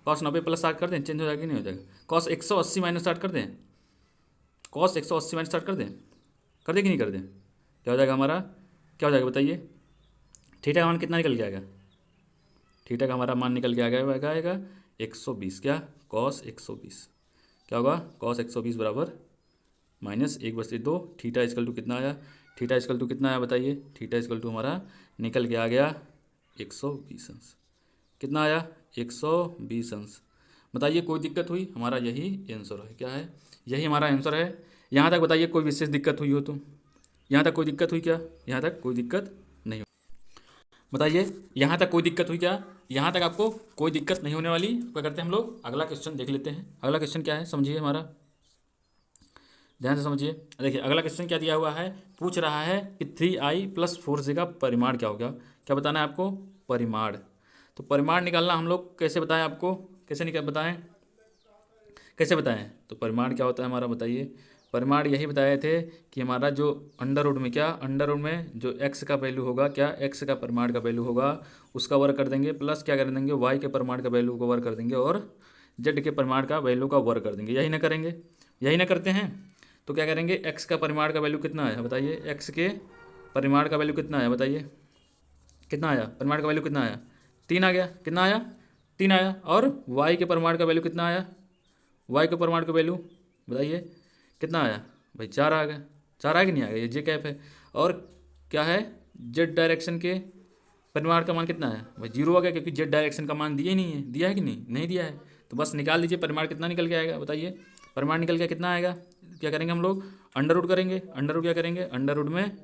कॉस 90 प्लस 60 कर दें, चेंज हो जाएगा कि नहीं हो जाएगा? कॉस 180 माइनस 60 कर दें, कॉस 180 माइनस 60 कर दें कि नहीं कर दें? क्या हो जाएगा हमारा, क्या हो जाएगा बताइए? थीटा का मान कितना निकल के आएगा? थीटा का हमारा मान निकल के आ गया आएगा 120, क्या कॉस 120 क्या होगा, कॉस 120 बराबर -1/2। थीटा इजकल टू कितना आया, थीटा इजकल टू कितना आया बताइए, थीटा इजकल टू हमारा निकल के आ गया 120 अंश। कितना आया 120 अंश। बताइए कोई दिक्कत हुई, हमारा यही आंसर है, क्या है, यही हमारा आंसर है। यहाँ तक बताइए कोई विशेष दिक्कत हुई हो तो, यहाँ तक कोई दिक्कत हुई क्या, यहाँ तक कोई दिक्कत नहीं हो, बताइए यहाँ तक कोई दिक्कत हुई क्या, यहाँ तक आपको कोई दिक्कत नहीं होने वाली। क्या करते हैं हम लोग, अगला क्वेश्चन देख लेते हैं। अगला क्वेश्चन क्या है समझिए हमारा, ध्यान से समझिए। देखिए अगला क्वेश्चन क्या दिया हुआ है, पूछ रहा है कि 3i+4j का परिमाण क्या होगा। क्या बताना है आपको, परिमाण। तो परिमाण निकालना हम लोग कैसे बताएं आपको, कैसे निकाल बताएं, कैसे बताएं। तो परिमाण क्या होता है हमारा बताइए, परिमाण यही बताए थे कि हमारा जो अंडर रूट में, क्या अंडर रूट में जो x का वैल्यू होगा, क्या x का परिमाण का वैल्यू होगा उसका वर्ग कर देंगे, प्लस क्या कर देंगे y के परिमाण का वैल्यू को वर्ग कर देंगे, और z के परिमाण का वैल्यू का वर्ग कर देंगे। यही ना करेंगे, यही ना करते हैं। तो क्या करेंगे, x का परिमाण का वैल्यू कितना है बताइए, x के परिमाण का वैल्यू कितना है बताइए, कितना आया, परिमाण का वैल्यू कितना आया, 3 आ गया, कितना आया 3 आया। और y के परिमाण का वैल्यू कितना आया, y के परिमाण का वैल्यू बताइए कितना आया भाई, 4 आ गया, 4 आ कि नहीं आ गया, ये जे कैप है। और क्या है, जेड डायरेक्शन के परिमाण का मान कितना है भाई, 0 आ गया, क्योंकि जेड डायरेक्शन का मान दिया ही नहीं है, दिया है कि नहीं, नहीं दिया है। तो बस निकाल लीजिए परिमाण कितना निकल के आएगा बताइए, परिमाण निकल के कितना आएगा। क्या करेंगे हम लोग, अंडर रूट करेंगे, अंडर रूट क्या करेंगे, अंडर रूट में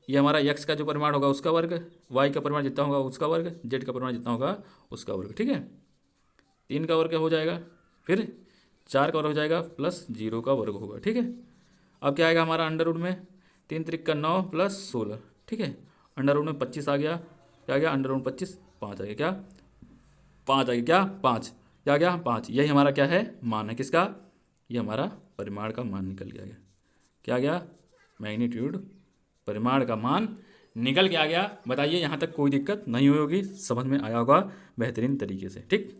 ये हमारा x का जो परिमाण होगा उसका वर्ग, y का परिमाण जितना होगा उसका वर्ग, z का परिमाण जितना होगा उसका वर्ग, ठीक है। 3 का वर्ग हो जाएगा, फिर 4 का वर्ग हो जाएगा, प्लस 0 का वर्ग होगा, ठीक है। अब क्या आएगा हमारा अंडर रूट में, 3 त्रिक का 9 प्लस 16, ठीक है। अंडर रूट में 25 आ गया, क्या आ गया अंडर रूट 25, 5 आ गया, क्या 5 आ गया, क्या 5, क्या आ गया 5। यही हमारा क्या है, मान है किसका, ये हमारा परिमाण का मान निकल के आ गया, क्या आ गया, मैग्नीट्यूड परिमाण का मान निकल के आ गया। बताइए यहाँ तक कोई दिक्कत नहीं हुई होगी, समझ में आया होगा बेहतरीन तरीके से, ठीक।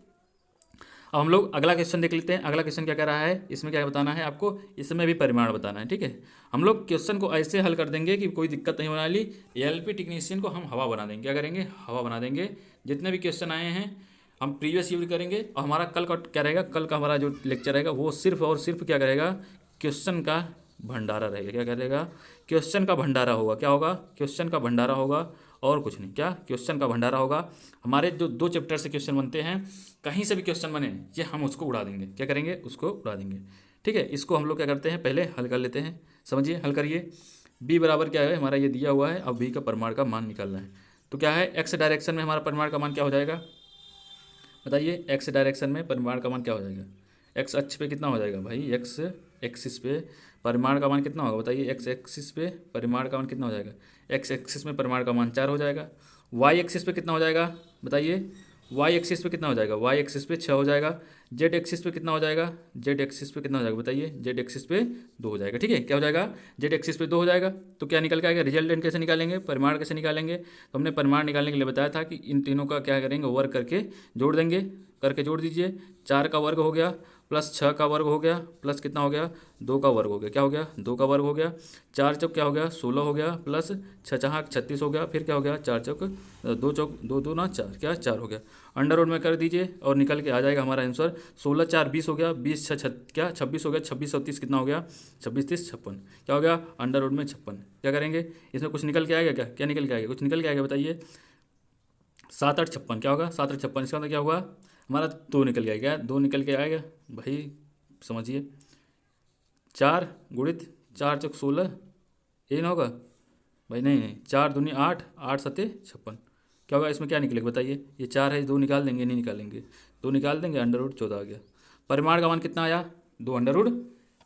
अब हम लोग अगला क्वेश्चन देख लेते हैं। अगला क्वेश्चन क्या कह रहा है, इसमें क्या बताना है आपको, इसमें भी परिमाण बताना है, ठीक है। हम लोग क्वेश्चन को ऐसे हल कर देंगे कि कोई दिक्कत नहीं होने वाली। एलपी टेक्नीशियन को हम हवा बना देंगे, क्या करेंगे, हवा बना देंगे। जितने भी क्वेश्चन आए हैं हम प्रीवियस यूज करेंगे, और हमारा कल का क्या रहेगा, कल का हमारा जो लेक्चर रहेगा वो सिर्फ और सिर्फ क्या करेगा, क्वेश्चन का भंडारा रहेगा। क्या करेगा, क्वेश्चन का भंडारा होगा, क्या होगा, क्वेश्चन का भंडारा होगा और कुछ नहीं, क्या क्वेश्चन का भंडारा होगा। हमारे जो 2 चैप्टर से क्वेश्चन बनते हैं, कहीं से भी क्वेश्चन बने ये हम उसको उड़ा देंगे, क्या करेंगे, उसको उड़ा देंगे, ठीक है। इसको हम लोग क्या करते हैं, पहले हल कर लेते हैं, समझिए हल करिए। b बराबर क्या है हमारा, ये दिया हुआ है, अब b का परिमाण का मान निकालना है। तो क्या है, x डायरेक्शन में हमारा परिमाण का मान क्या हो जाएगा बताइए, x डायरेक्शन में परिमाण का मान क्या हो जाएगा, x अक्ष पे कितना हो जाएगा भाई, x एक्सिस पे परिमाण का मान कितना होगा बताइए, x एक्सिस पे परिमाण का मान कितना हो जाएगा, x एक्सिस में परिमाण का मान 4 हो जाएगा। y एक्सिस पे कितना हो जाएगा बताइए, y एक्सिस पे कितना हो जाएगा, y एक्सिस पे 6 हो जाएगा। z एक्सिस पे कितना हो जाएगा, z एक्सिस पे कितना हो जाएगा बताइए, z एक्सिस पे 2 हो जाएगा, ठीक है। क्या हो जाएगा, z एक्सिस पे 2 हो जाएगा। तो क्या निकल के आएगा, रिजल्टेंट कैसे निकालेंगे, परिमाण कैसे निकालेंगे। तो हमने परिमाण निकालने के लिए बताया था कि इन तीनों का क्या करेंगे, वर्ग करके जोड़ देंगे, करके जोड़ दीजिए। 4 का वर्ग हो गया, प्लस 6 का वर्ग हो गया, प्लस कितना हो गया, 2 का वर्ग हो गया, क्या हो गया, 2 का वर्ग हो गया। 4 चौक क्या हो गया 16 हो गया, प्लस 6 छहाक 36 हो गया, फिर क्या हो गया 4 चौक 2 चौक 2 2 ना 4, क्या 4 हो गया। अंडर रूट में कर दीजिए और निकल के आ जाएगा हमारा आंसर। 16 4 20 हो गया, 20 6 क्या 26 हो गया, 26 और 30 कितना हो गया, 26 30 56, क्या हो गया अंडर रूट में 56। क्या करेंगे, इसमें कुछ निकल के आएगा, क्या क्या निकल के आएगा, कुछ निकल के आएगा बताइए, 7 8 56, क्या होगा 7 8 56, इसका मतलब क्या होगा हमारा 2 निकल के आएगा, 2 निकल के आएगा भाई, समझिए 4 गुणित 4 चौक 16, ये ना होगा भाई, नहीं नहीं 4 दूनी 8 8 सत्ते 56, क्या होगा इसमें क्या निकलेगा बताइए, ये 4 है 2 निकाल देंगे, नहीं निकालेंगे 2 निकाल देंगे, अंडर रूट 14 आ गया। परिमाण का मान कितना आया, 2 अंडर रूट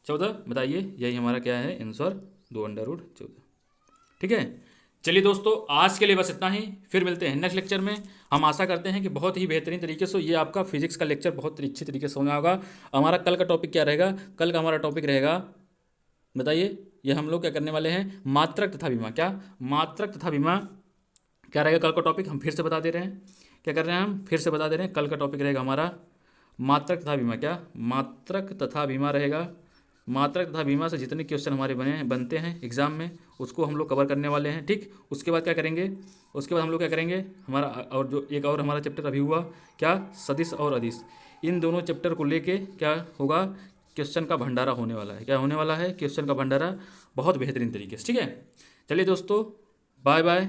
14, बताइए यही हमारा क्या है आंसर, 2 अंडर रूट 14, ठीक है। चलिए दोस्तों आज के लिए बस इतना ही, फिर मिलते हैं नेक्स्ट लेक्चर में। हम आशा करते हैं कि बहुत ही बेहतरीन तरीके से ये आपका फिजिक्स का लेक्चर बहुत अच्छी तरीके से समझ होगा। हमारा कल का टॉपिक क्या रहेगा, कल का हमारा टॉपिक रहेगा बताइए, ये हम लोग क्या करने वाले हैं, मात्रक तथा विमा। क्या मात्रक तथा विमा क्या रहेगा कल का टॉपिक, हम फिर से बता दे रहे हैं, क्या कर रहे हैं हम फिर से बता दे रहे हैं, कल का टॉपिक रहेगा हमारा मात्रक तथा विमा। क्या मात्रक तथा विमा रहेगा, मात्रक तथा बीमा से जितने क्वेश्चन हमारे बनते हैं एग्जाम में, उसको हम लोग कवर करने वाले हैं। ठीक, उसके बाद क्या करेंगे, उसके बाद हम लोग क्या करेंगे, हमारा और जो एक और हमारा चैप्टर अभी हुआ क्या, सदिश और अदिश, इन दोनों चैप्टर को लेके क्या होगा, क्वेश्चन का भंडारा होने वाला है। क्या होने वाला है, क्वेश्चन का भंडारा बहुत बेहतरीन तरीके से। ठीक है, चलिए दोस्तों, बाय बाय,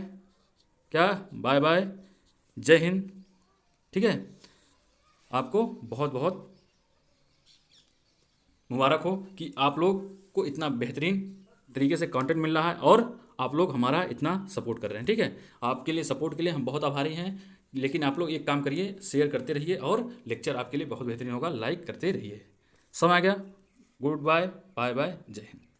क्या बाय बाय, जय हिंद। ठीक है, आपको बहुत बहुत मुबारक हो कि आप लोग को इतना बेहतरीन तरीके से कंटेंट मिल रहा है और आप लोग हमारा इतना सपोर्ट कर रहे हैं। ठीक है, आपके लिए सपोर्ट के लिए हम बहुत आभारी हैं। लेकिन आप लोग एक काम करिए, शेयर करते रहिए और लेक्चर आपके लिए बहुत बेहतरीन होगा, लाइक करते रहिए। समय आ गया, गुड बाय, बाय बाय, जय हिंद।